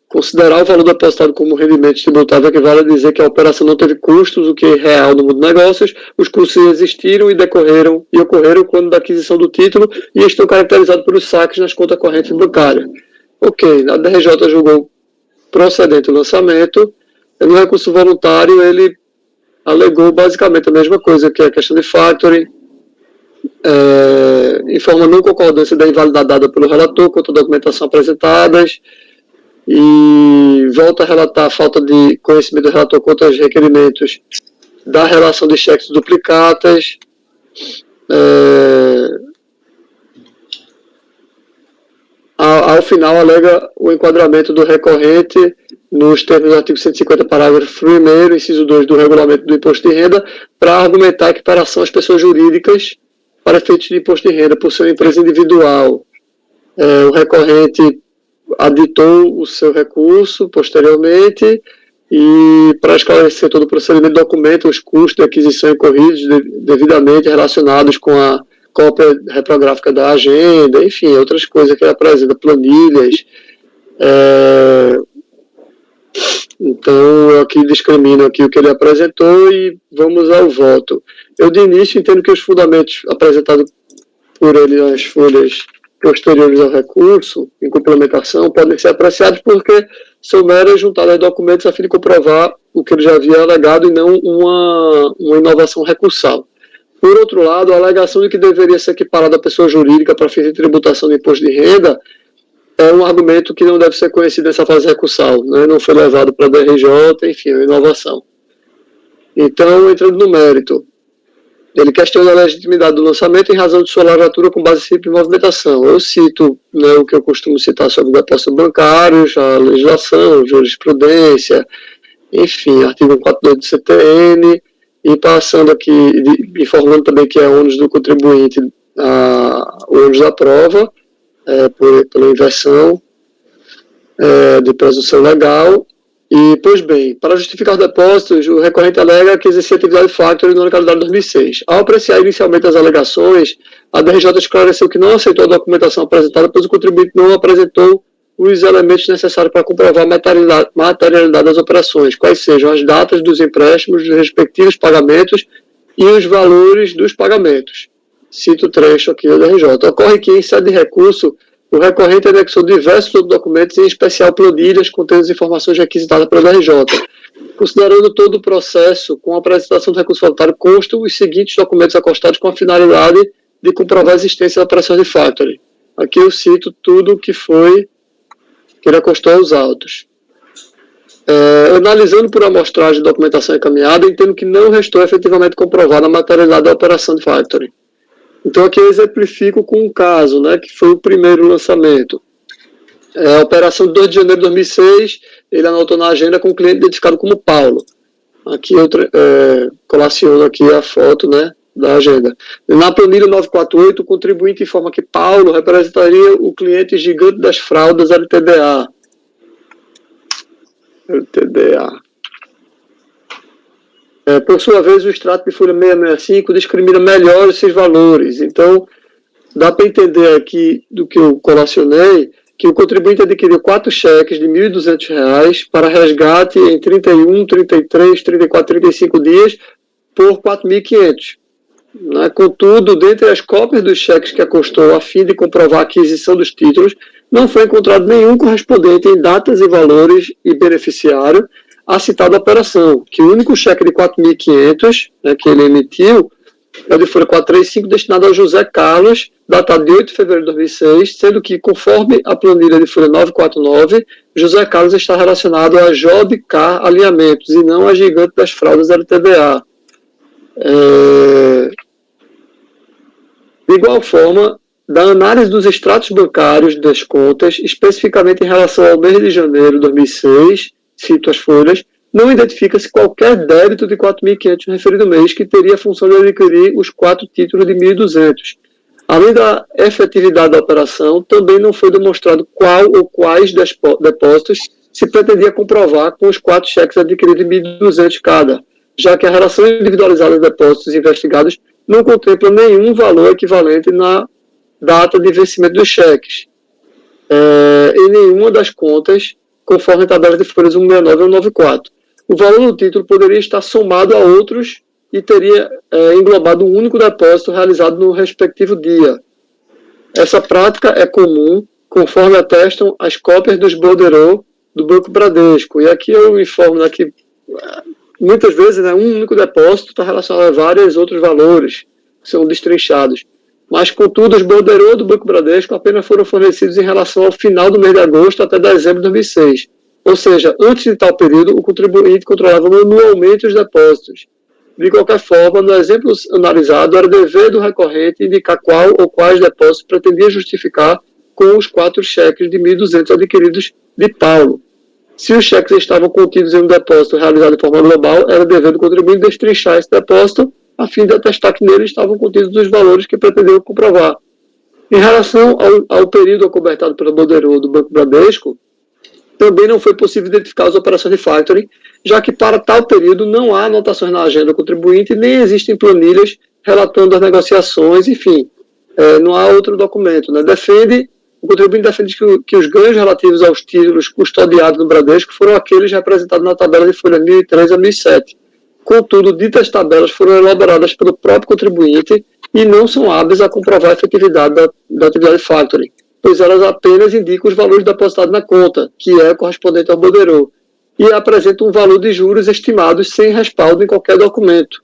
S4: considerar o valor depositado como rendimento tributável equivale a dizer que a operação não teve custos, o que é real no mundo dos negócios. Os custos existiram e ocorreram quando da aquisição do título e estão caracterizados pelos saques nas contas correntes bancárias. Ok, a DRJ julgou procedente o lançamento. No recurso voluntário, ele alegou basicamente a mesma coisa, que é a questão de factoring, informa não concordância da invalidade dada pelo relator quanto à documentação apresentadas e volta a relatar a falta de conhecimento do relator quanto aos requerimentos da relação de cheques duplicatas. Ao final, alega o enquadramento do recorrente nos termos do artigo 150, parágrafo 1º, inciso 2 do regulamento do imposto de renda, para argumentar a equiparação às pessoas jurídicas para efeitos de imposto de renda por ser uma empresa individual. O recorrente aditou o seu recurso posteriormente e, para esclarecer todo o procedimento, documenta os custos de aquisição incorridos devidamente relacionados com a cópia reprográfica da agenda, enfim, outras coisas que ele apresenta, planilhas. Então, eu aqui discrimino aqui o que ele apresentou e vamos ao voto. Eu, de início, entendo que os fundamentos apresentados por ele nas folhas posteriores ao recurso, em complementação, podem ser apreciados porque são meras juntadas de documentos a fim de comprovar o que ele já havia alegado e não uma inovação recursal. Por outro lado, a alegação de que deveria ser equiparada a pessoa jurídica para fins de tributação de imposto de renda é um argumento que não deve ser conhecido nessa fase recursal, né? Não foi levado para a DRJ, enfim, é uma inovação. Então, entrando no mérito, ele questiona a legitimidade do lançamento em razão de sua lavratura com base simples em movimentação. Eu cito, né, o que eu costumo citar sobre depósitos bancários, a legislação, jurisprudência, enfim, artigo 142 do CTN, e passando aqui, informando também que é ônus do contribuinte, o ônus da prova, pela inversão de presunção legal. E, pois bem, para justificar os depósitos, o recorrente alega que exercia atividade factoring no ano calendário de 2006. Ao apreciar inicialmente as alegações, a DRJ esclareceu que não aceitou a documentação apresentada, pois o contribuinte não apresentou os elementos necessários para comprovar a materialidade das operações, quais sejam as datas dos empréstimos, dos respectivos pagamentos e os valores dos pagamentos. Cito o trecho aqui da DRJ. Ocorre que, em sede de recurso, o recorrente anexou diversos outros documentos, em especial planilhas contendo as informações requisitadas pela DRJ. Considerando todo o processo, com a apresentação do recurso voluntário, constam os seguintes documentos acostados com a finalidade de comprovar a existência da operação de factoring. Aqui eu cito tudo que ele acostou aos autos. Analisando por amostragem de documentação encaminhada, entendo que não restou efetivamente comprovada a materialidade da operação de factoring. Então, aqui eu exemplifico com um caso, né, que foi o primeiro lançamento. A operação de 2 de janeiro de 2006, ele anotou na agenda com o cliente identificado como Paulo. Aqui eu colaciono aqui a foto, né, da agenda. Na planilha 948, o contribuinte informa que Paulo representaria o cliente gigante das fraldas LTDA. Por sua vez, o extrato de folha 665 discrimina melhor esses valores. Então, dá para entender aqui do que eu colacionei, que o contribuinte adquiriu 4 cheques de R$ 1.200 para resgate em 31, 33, 34, 35 dias por R$ 4.500. Né? Contudo, dentre as cópias dos cheques que acostou a fim de comprovar a aquisição dos títulos, não foi encontrado nenhum correspondente em datas e valores e beneficiário a citada operação, que o único cheque de 4.500, né, que ele emitiu é o de folha 435, destinado a José Carlos, datado de 8 de fevereiro de 2006, sendo que, conforme a planilha de folha 949, José Carlos está relacionado a Job Car Alinhamentos e não a Gigante das Fraldas LTDA. De igual forma, da análise dos extratos bancários das contas, especificamente em relação ao mês de janeiro de 2006, cito as folhas, não identifica-se qualquer débito de 4.500 no referido mês que teria a função de adquirir os 4 títulos de 1.200. Além da efetividade da operação, também não foi demonstrado qual ou quais depósitos se pretendia comprovar com os 4 cheques adquiridos de 1.200 cada, já que a relação individualizada de depósitos investigados não contempla nenhum valor equivalente na data de vencimento dos cheques, em nenhuma das contas, conforme a tabela de folhas 169 e 194. O valor do título poderia estar somado a outros e teria englobado um único depósito realizado no respectivo dia. Essa prática é comum, conforme atestam as cópias dos bordereaux do Banco Bradesco. E aqui eu informo que muitas vezes, né, um único depósito está relacionado a vários outros valores que são destrinchados. Mas, contudo, os bordereaux do Banco Bradesco apenas foram fornecidos em relação ao final do mês de agosto até dezembro de 2006. Ou seja, antes de tal período, o contribuinte controlava manualmente os depósitos. De qualquer forma, no exemplo analisado, era dever do recorrente indicar qual ou quais depósitos pretendia justificar com os 4 cheques de 1.200 adquiridos de Paulo. Se os cheques estavam contidos em um depósito realizado de forma global, era dever do contribuinte destrinchar esse depósito a fim de atestar que nele estavam contidos os valores que pretendiam comprovar. Em relação ao período acobertado pelo borderô do Banco Bradesco, também não foi possível identificar as operações de factoring, já que para tal período não há anotações na agenda do contribuinte, nem existem planilhas relatando as negociações, enfim, não há outro documento. Né? O contribuinte defende que os ganhos relativos aos títulos custodiados no Bradesco foram aqueles representados na tabela de folha 1003 a 1007. Contudo, ditas tabelas foram elaboradas pelo próprio contribuinte e não são hábeis a comprovar a efetividade da atividade de factoring, pois elas apenas indicam os valores depositados na conta, que é correspondente ao borderô, e apresentam um valor de juros estimados sem respaldo em qualquer documento.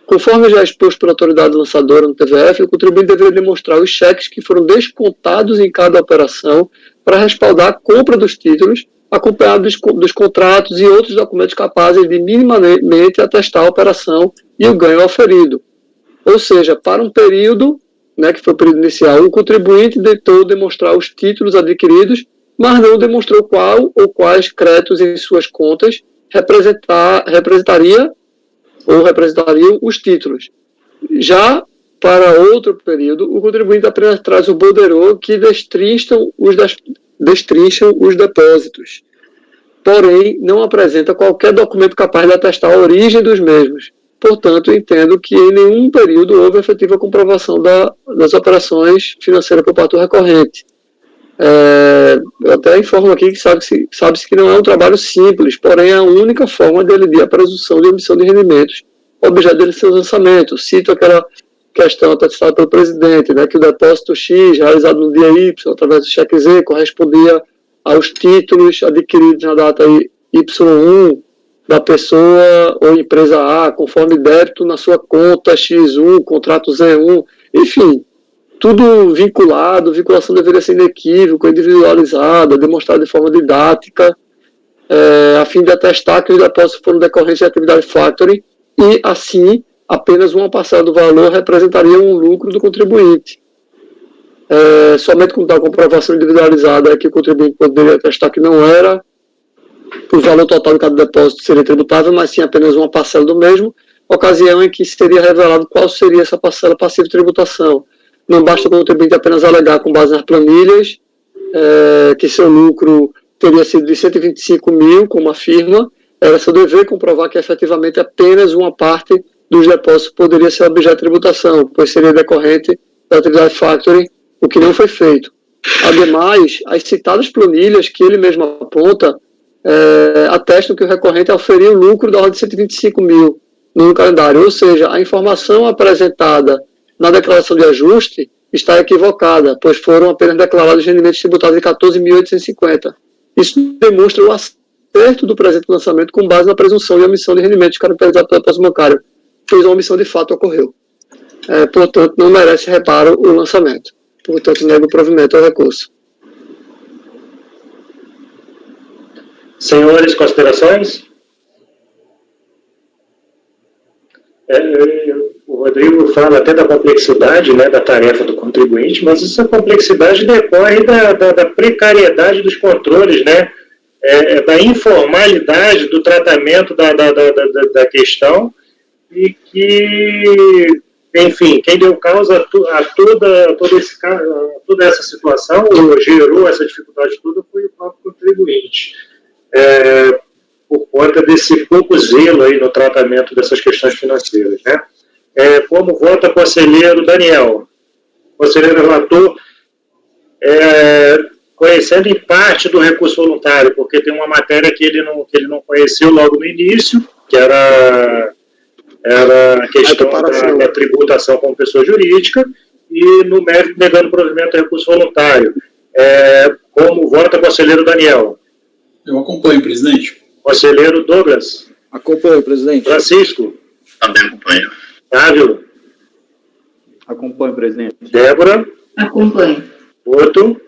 S4: Conforme já exposto pela autoridade lançadora no TVF, o contribuinte deveria demonstrar os cheques que foram descontados em cada operação para respaldar a compra dos títulos, acompanhado dos contratos e outros documentos capazes de minimamente atestar a operação e o ganho auferido. Ou seja, para um período, né, que foi o período inicial, o contribuinte tentou demonstrar os títulos adquiridos, mas não demonstrou qual ou quais créditos em suas contas representariam os títulos. Já para outro período, o contribuinte apenas traz o borderô que destrincham os depósitos, porém não apresenta qualquer documento capaz de atestar a origem dos mesmos. Portanto, entendo que em nenhum período houve efetiva comprovação das operações financeiras por parte do recorrente. Eu até informo aqui que sabe-se que não é um trabalho simples, porém é a única forma de elidir a presunção de emissão de rendimentos, objeto dele seu lançamento. Cito aquela questão atestada pelo presidente, né, que o depósito X, realizado no dia Y, através do cheque Z, correspondia aos títulos adquiridos na data Y1 da pessoa ou empresa A, conforme débito na sua conta X1, contrato Z1, enfim, tudo vinculação deveria ser inequívoca, individualizada, demonstrada de forma didática, a fim de atestar que os depósitos foram decorrentes de atividade factoring e, assim, apenas uma parcela do valor representaria um lucro do contribuinte. Somente com tal comprovação individualizada é que o contribuinte poderia atestar que não era o valor total de cada depósito seria tributável, mas sim apenas uma parcela do mesmo, ocasião em que seria revelado qual seria essa parcela passiva de tributação. Não basta o contribuinte apenas alegar com base nas planilhas que seu lucro teria sido de 125 mil, como afirma, era seu dever comprovar que efetivamente apenas uma parte dos depósitos poderia ser objeto de tributação, pois seria decorrente da atividade factoring, o que não foi feito. Ademais, as citadas planilhas que ele mesmo aponta atestam que o recorrente auferiu um lucro da ordem de 125 mil no calendário, ou seja, a informação apresentada na declaração de ajuste está equivocada, pois foram apenas declarados rendimentos tributáveis de 14.850. Isso demonstra o acerto do presente lançamento com base na presunção de omissão de rendimentos caracterizada pelo depósito bancário, pois a omissão de fato ocorreu. Portanto, não merece reparo o lançamento. Portanto, nego o provimento ao recurso.
S2: Senhores, considerações? O Rodrigo fala até da complexidade, né, da tarefa do contribuinte, mas essa complexidade decorre da precariedade dos controles, né, da informalidade do tratamento da questão e que, enfim, quem deu causa a toda essa situação, ou gerou essa dificuldade toda, foi o próprio contribuinte. Por conta desse pouco zelo aí no tratamento dessas questões financeiras, né? Como vota conselheiro Daniel? Conselheiro relator, conhecendo em parte do recurso voluntário, porque tem uma matéria que ele não conheceu logo no início, que era a questão da tributação como pessoa jurídica, e no mérito negando o provimento do recurso voluntário. Como vota conselheiro Daniel?
S3: Eu acompanho, presidente.
S2: Conselheiro Douglas?
S8: Acompanho, presidente.
S2: Francisco?
S6: Também acompanho.
S2: Flávio?
S7: Acompanho, presidente.
S2: Débora?
S5: Acompanho.
S2: Otto?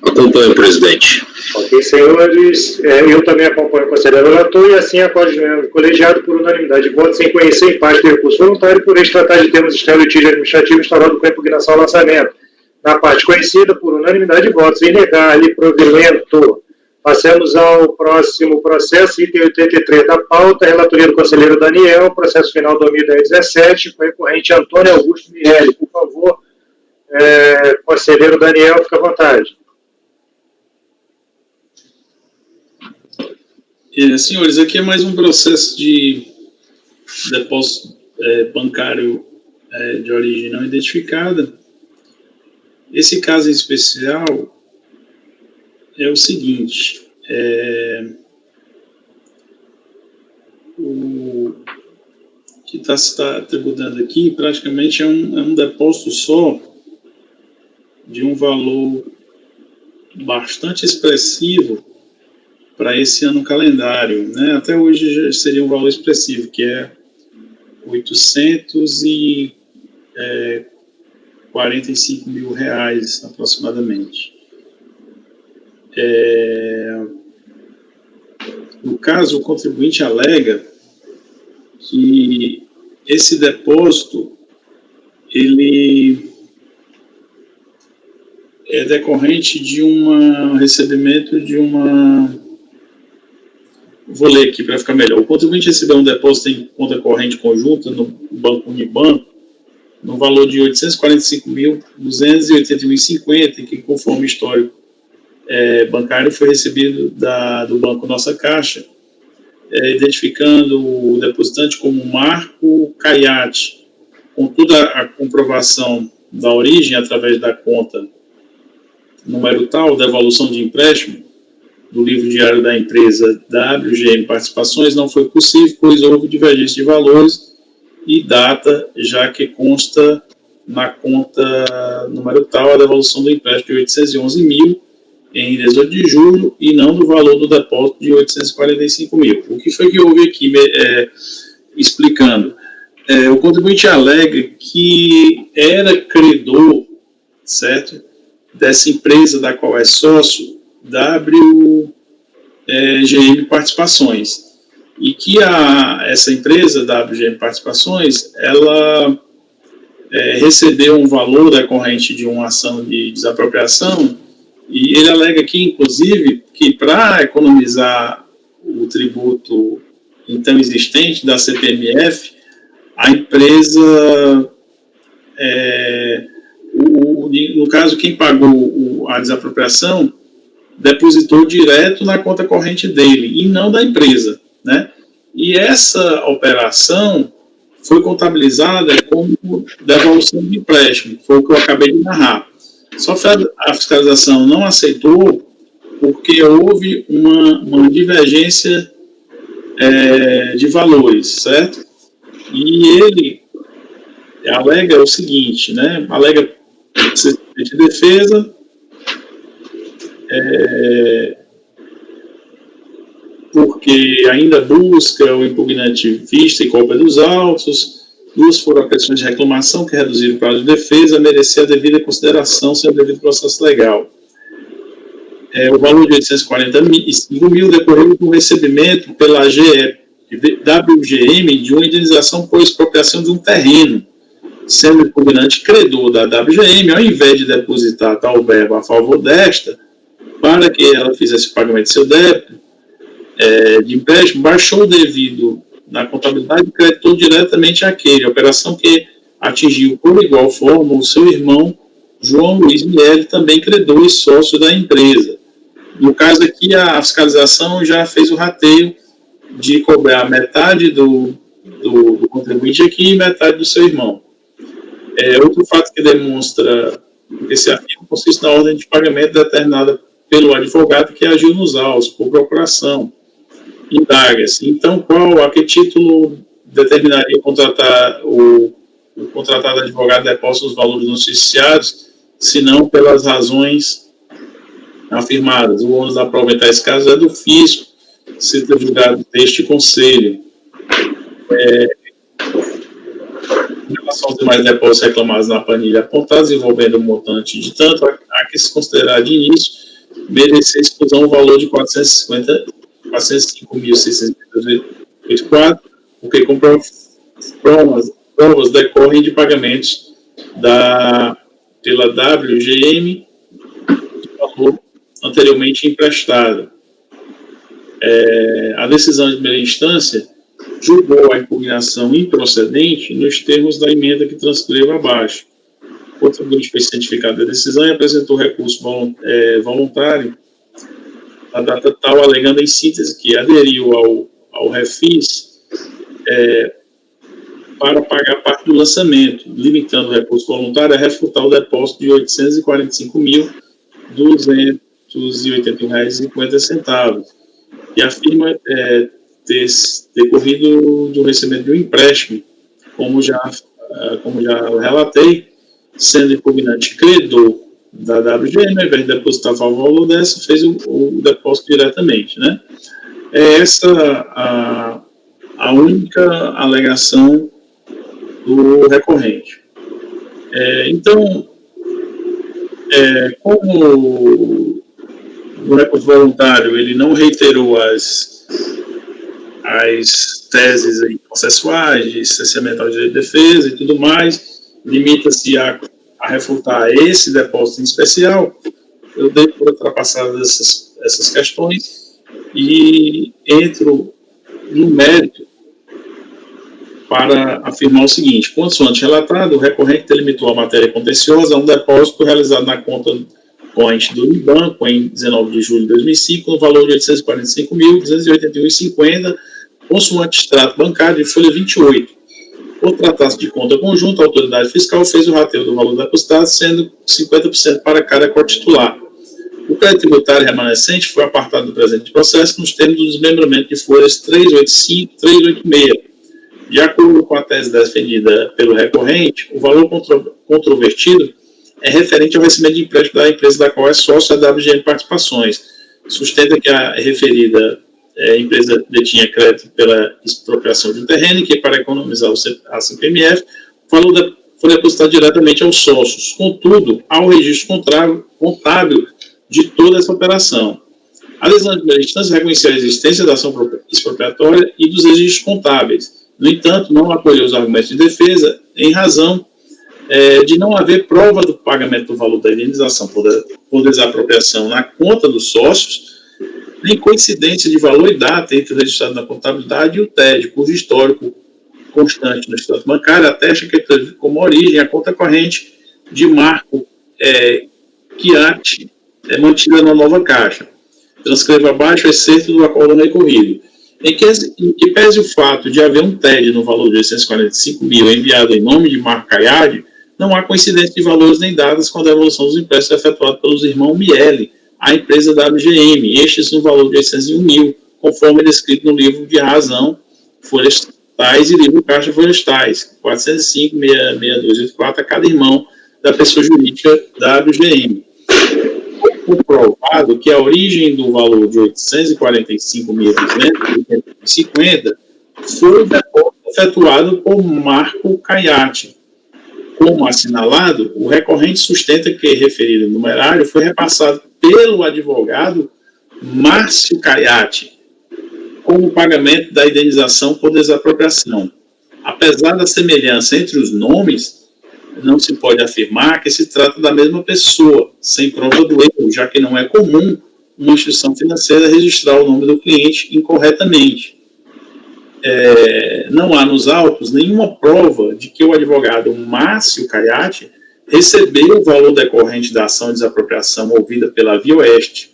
S6: Acompanho, presidente.
S2: Ok, senhores. Eu também acompanho o conselheiro relator e assim acorde colegiado por unanimidade de votos sem conhecer em parte do recurso voluntário por este tratar de termos externo litígio administrativo instaurado com a impugnação ao lançamento. Na parte conhecida por unanimidade de votos em negar-lhe provimento. Passemos ao próximo processo, item 83 da pauta, relatoria do conselheiro Daniel, processo final 2017, com recorrente Antônio Augusto Miele. Por favor, conselheiro Daniel, fica à vontade.
S3: Senhores, aqui é mais um processo de depósito bancário de origem não identificada. Esse caso em especial é o seguinte: o que está tributando aqui praticamente é um depósito só de um valor bastante expressivo para esse ano calendário, né? Até hoje já seria um valor expressivo, que é 845 mil reais aproximadamente. No caso, o contribuinte alega que esse depósito ele é decorrente de um recebimento de uma... Vou ler aqui para ficar melhor. O contribuinte recebeu um depósito em conta corrente conjunta no Banco Unibanco no valor de R$ 845.281,50, que, conforme o histórico bancário, foi recebido do Banco Nossa Caixa, identificando o depositante como Marco Caiate, com toda a comprovação da origem através da conta número tal, da evolução de empréstimo, do livro diário da empresa WGM Participações, não foi possível, pois houve divergência de valores e data, já que consta na conta número tal a devolução do empréstimo de 811 mil em 18 de julho e não do valor do depósito de 845 mil. O que foi que houve aqui explicando? O contribuinte alega que era credor, certo, dessa empresa da qual é sócio, WGM Participações, e que essa empresa, WGM Participações, ela recebeu um valor decorrente de uma ação de desapropriação, e ele alega aqui, inclusive, que para economizar o tributo então existente da CPMF, a empresa, no caso, quem pagou a desapropriação, depositou direto na conta corrente dele e não da empresa, né? E essa operação foi contabilizada como devolução de empréstimo, foi o que eu acabei de narrar. Só que a fiscalização não aceitou porque houve uma divergência de valores, certo? E ele alega o seguinte, né? Alega de defesa, porque ainda busca o impugnante vista e cópia dos autos. Duas foram apreciações de reclamação que reduziram o prazo de defesa a merecer a devida consideração sem o devido processo legal. O valor de 845 mil decorreu do recebimento pela WGM de uma indenização por expropriação de um terreno, sendo o impugnante credor da WGM, ao invés de depositar tal verba a favor desta, para que ela fizesse o pagamento de seu débito de empréstimo, baixou o devido na contabilidade e creditou diretamente àquele, operação que atingiu por igual forma o seu irmão João Luiz Miele, também credor e sócio da empresa. No caso aqui, a fiscalização já fez o rateio de cobrar metade do contribuinte aqui e metade do seu irmão. Outro fato que demonstra que esse artigo consiste na ordem de pagamento determinada pelo advogado que agiu nos autos, por procuração. Indaga-se. Então, a que título determinaria o contratado advogado depósito os valores noticiados, se não pelas razões afirmadas? O ônus da prova em tais casos é do fisco, se julgado deste conselho. Em relação aos demais depósitos reclamados na planilha apontados, envolvendo o montante de tanto, há que se considerar de início merecer exclusão o valor de 405.684, porque com provas decorrem de pagamentos pela WGM de valor anteriormente emprestado. A decisão de primeira instância julgou a impugnação improcedente nos termos da emenda que transcrevo abaixo, contribuinte foi cientificado da decisão e apresentou recurso voluntário na data tal, alegando em síntese que aderiu ao refis para pagar parte do lançamento, limitando o recurso voluntário a refutar o depósito de R$ 845.281,50, e afirma ter decorrido do recebimento de um empréstimo, como já relatei, sendo impugnante credor da WGM, ao invés de depositar o valor dessa, fez o depósito diretamente, né? É essa a única alegação do recorrente. Então, como o recurso voluntário ele não reiterou as teses aí processuais de cerceamento ao direito de defesa e tudo mais, limita-se a refutar esse depósito em especial, eu dei por ultrapassadas essas questões e entro no mérito para afirmar o seguinte: consoante relatado, o recorrente delimitou a matéria contenciosa a um depósito realizado na conta corrente do Unibanco em 19 de julho de 2005, no valor de R$ 845.281,50, consoante extrato bancário de folha 28. Por tratar-se de conta conjunta, a autoridade fiscal fez o rateio do valor depositado, sendo 50% para cada cotitular. O crédito tributário remanescente foi apartado do presente processo nos termos do desmembramento de folhas 385 e 386. De acordo com a tese defendida pelo recorrente, o valor controvertido é referente ao recebimento de empréstimo da empresa da qual é sócio a WGM Participações. Sustenta que a referida empresa detinha crédito pela expropriação de um terreno e que, para economizar a CPMF, o valor foi depositado diretamente aos sócios. Contudo, há o registro contábil de toda essa operação. A decisão de primeira instância reconheceu a existência da ação expropriatória e dos registros contábeis. No entanto, não acolheu os argumentos de defesa em razão de não haver prova do pagamento do valor da indenização por desapropriação na conta dos sócios, nem coincidência de valor e data entre o registrado na contabilidade e o TED, cujo histórico constante no extrato bancário atesta que teve como origem a conta corrente de Marco Chiatti, mantida na nova Caixa. Transcrevo abaixo o excerto do acordo recorrido. Em que pese o fato de haver um TED no valor de 845 mil enviado em nome de Marco Chiatti, não há coincidência de valores nem datas com a devolução dos empréstimos efetuados pelos irmãos Miele, a empresa WGM, estes no valor de 801 mil, conforme descrito no livro de razão, folhas tais e livro caixa folhas tais, 405, 6284 a cada irmão da pessoa jurídica WGM. Comprovado que a origem do valor de 845.250 foi o depósito efetuado por Marco Chiatti. Como assinalado, o recorrente sustenta que referido numerário foi repassado pelo advogado Márcio Chiatti como pagamento da indenização por desapropriação. Apesar da semelhança entre os nomes, não se pode afirmar que se trata da mesma pessoa, sem prova do erro, já que não é comum uma instituição financeira registrar o nome do cliente incorretamente. Não há nos autos nenhuma prova de que o advogado Márcio Chiatti recebeu o valor decorrente da ação de desapropriação movida pela Via Oeste.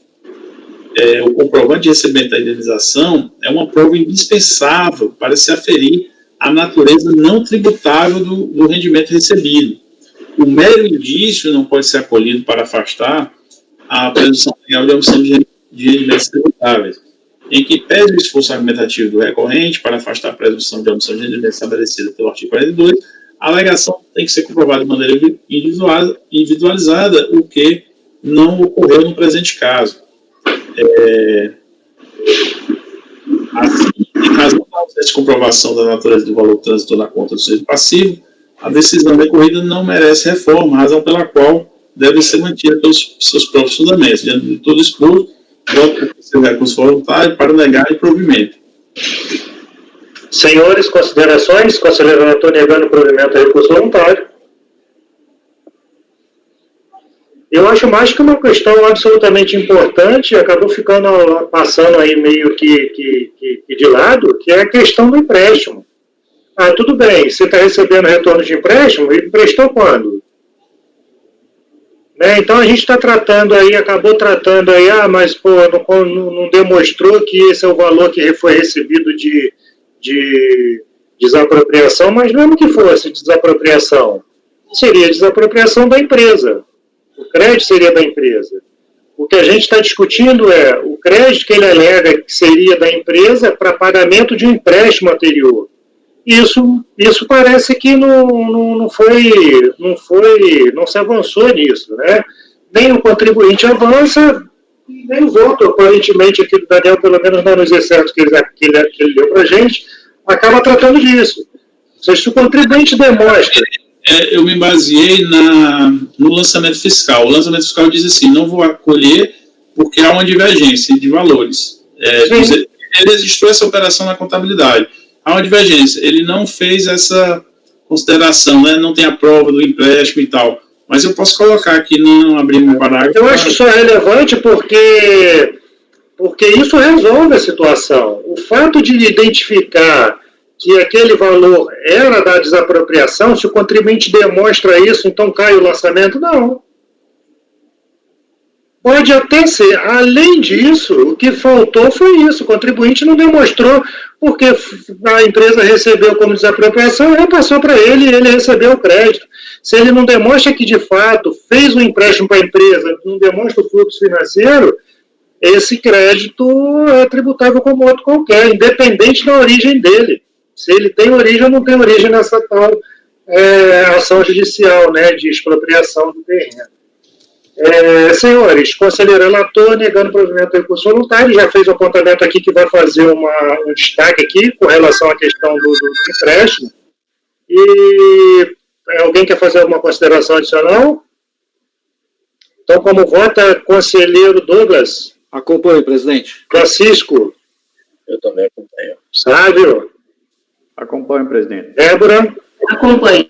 S3: O comprovante de recebimento da indenização é uma prova indispensável para se aferir a natureza não tributável do rendimento recebido. O mero indício não pode ser acolhido para afastar a presunção legal de omissão de rendimentos tributáveis, em que pese o esforço argumentativo do recorrente para afastar a presunção de omissão de rendimentos estabelecida pelo artigo 42, a alegação tem que ser comprovada de maneira individualizada, o que não ocorreu no presente caso. Assim, em razão da ausência de comprovação da natureza do valor transitor na conta do sujeito passivo, a decisão recorrida não merece reforma, razão pela qual deve ser mantida pelos seus próprios fundamentos. Diante de tudo exposto, voto por seu recurso voluntário para negar o provimento.
S2: Senhores, considerações? Conselheiro relator negando o provimento a recurso voluntário. Eu acho mais que uma questão absolutamente importante, acabou passando aí meio que de lado, que é a questão do empréstimo. Tudo bem, você está recebendo retorno de empréstimo, e emprestou quando? Né? Então a gente está tratando aí, acabou tratando aí, mas pô, não demonstrou que esse é o valor que foi recebido de desapropriação, mas mesmo que fosse desapropriação, seria desapropriação da empresa. O crédito seria da empresa. O que a gente está discutindo é o crédito que ele alega que seria da empresa para pagamento de um empréstimo anterior. Isso parece que não se avançou nisso, né? Nem o contribuinte avança, nem o voto, aparentemente, aqui do Daniel, pelo menos nos excertos que ele deu para a gente, acaba tratando disso. Ou seja, se o contribuinte demonstra...
S3: Eu me baseei no lançamento fiscal. O lançamento fiscal diz assim, não vou acolher porque há uma divergência de valores. Ele registrou essa operação na contabilidade. Há uma divergência. Ele não fez essa consideração, né? Não tem a prova do empréstimo e tal. Mas eu posso colocar aqui, não abrir um parágrafo.
S2: Eu acho que isso é relevante porque isso resolve a situação. O fato de identificar que aquele valor era da desapropriação, se o contribuinte demonstra isso, então cai o lançamento? Não. Pode até ser. Além disso, o que faltou foi isso. O contribuinte não demonstrou, porque a empresa recebeu como desapropriação, ela passou para ele e ele recebeu o crédito. Se ele não demonstra que, de fato, fez um empréstimo para a empresa, não demonstra o fluxo financeiro, esse crédito é tributável como outro qualquer, independente da origem dele. Se ele tem origem ou não tem origem nessa tal ação judicial, né, de expropriação do terreno. Senhores, conselheiro relator, negando o provimento do recurso voluntário, já fez o apontamento aqui que vai fazer um destaque aqui com relação à questão do empréstimo. E alguém quer fazer alguma consideração adicional? Então, como vota, conselheiro Douglas?
S8: Acompanho, presidente.
S2: Francisco?
S6: Eu também acompanho.
S2: Sávio?
S7: Acompanho, presidente.
S2: Débora?
S5: Acompanho.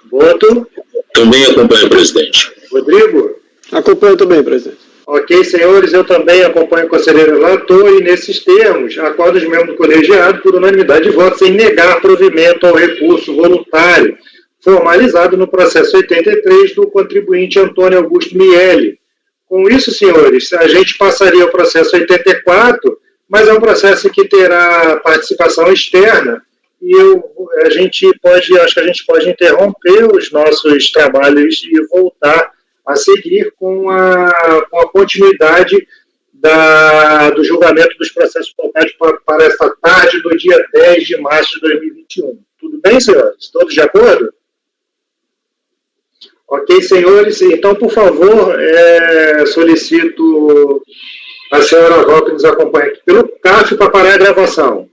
S2: Boto?
S6: Também acompanho, presidente.
S2: Rodrigo?
S4: Acompanho também, presidente.
S2: Ok, senhores, eu também acompanho o conselheiro relator e, nesses termos, acordo os membros do colegiado por unanimidade de votos em negar provimento ao recurso voluntário formalizado no processo 83 do contribuinte Antônio Augusto Miele. Com isso, senhores, a gente passaria ao processo 84, mas é um processo que terá participação externa e acho que a gente pode interromper os nossos trabalhos e voltar a seguir com a continuidade do julgamento dos processos voltados para esta tarde do dia 10 de março de 2021. Tudo bem, senhores? Todos de acordo? Ok, senhores. Então, por favor, solicito a senhora Val que nos acompanhe aqui pelo CAF para parar a gravação.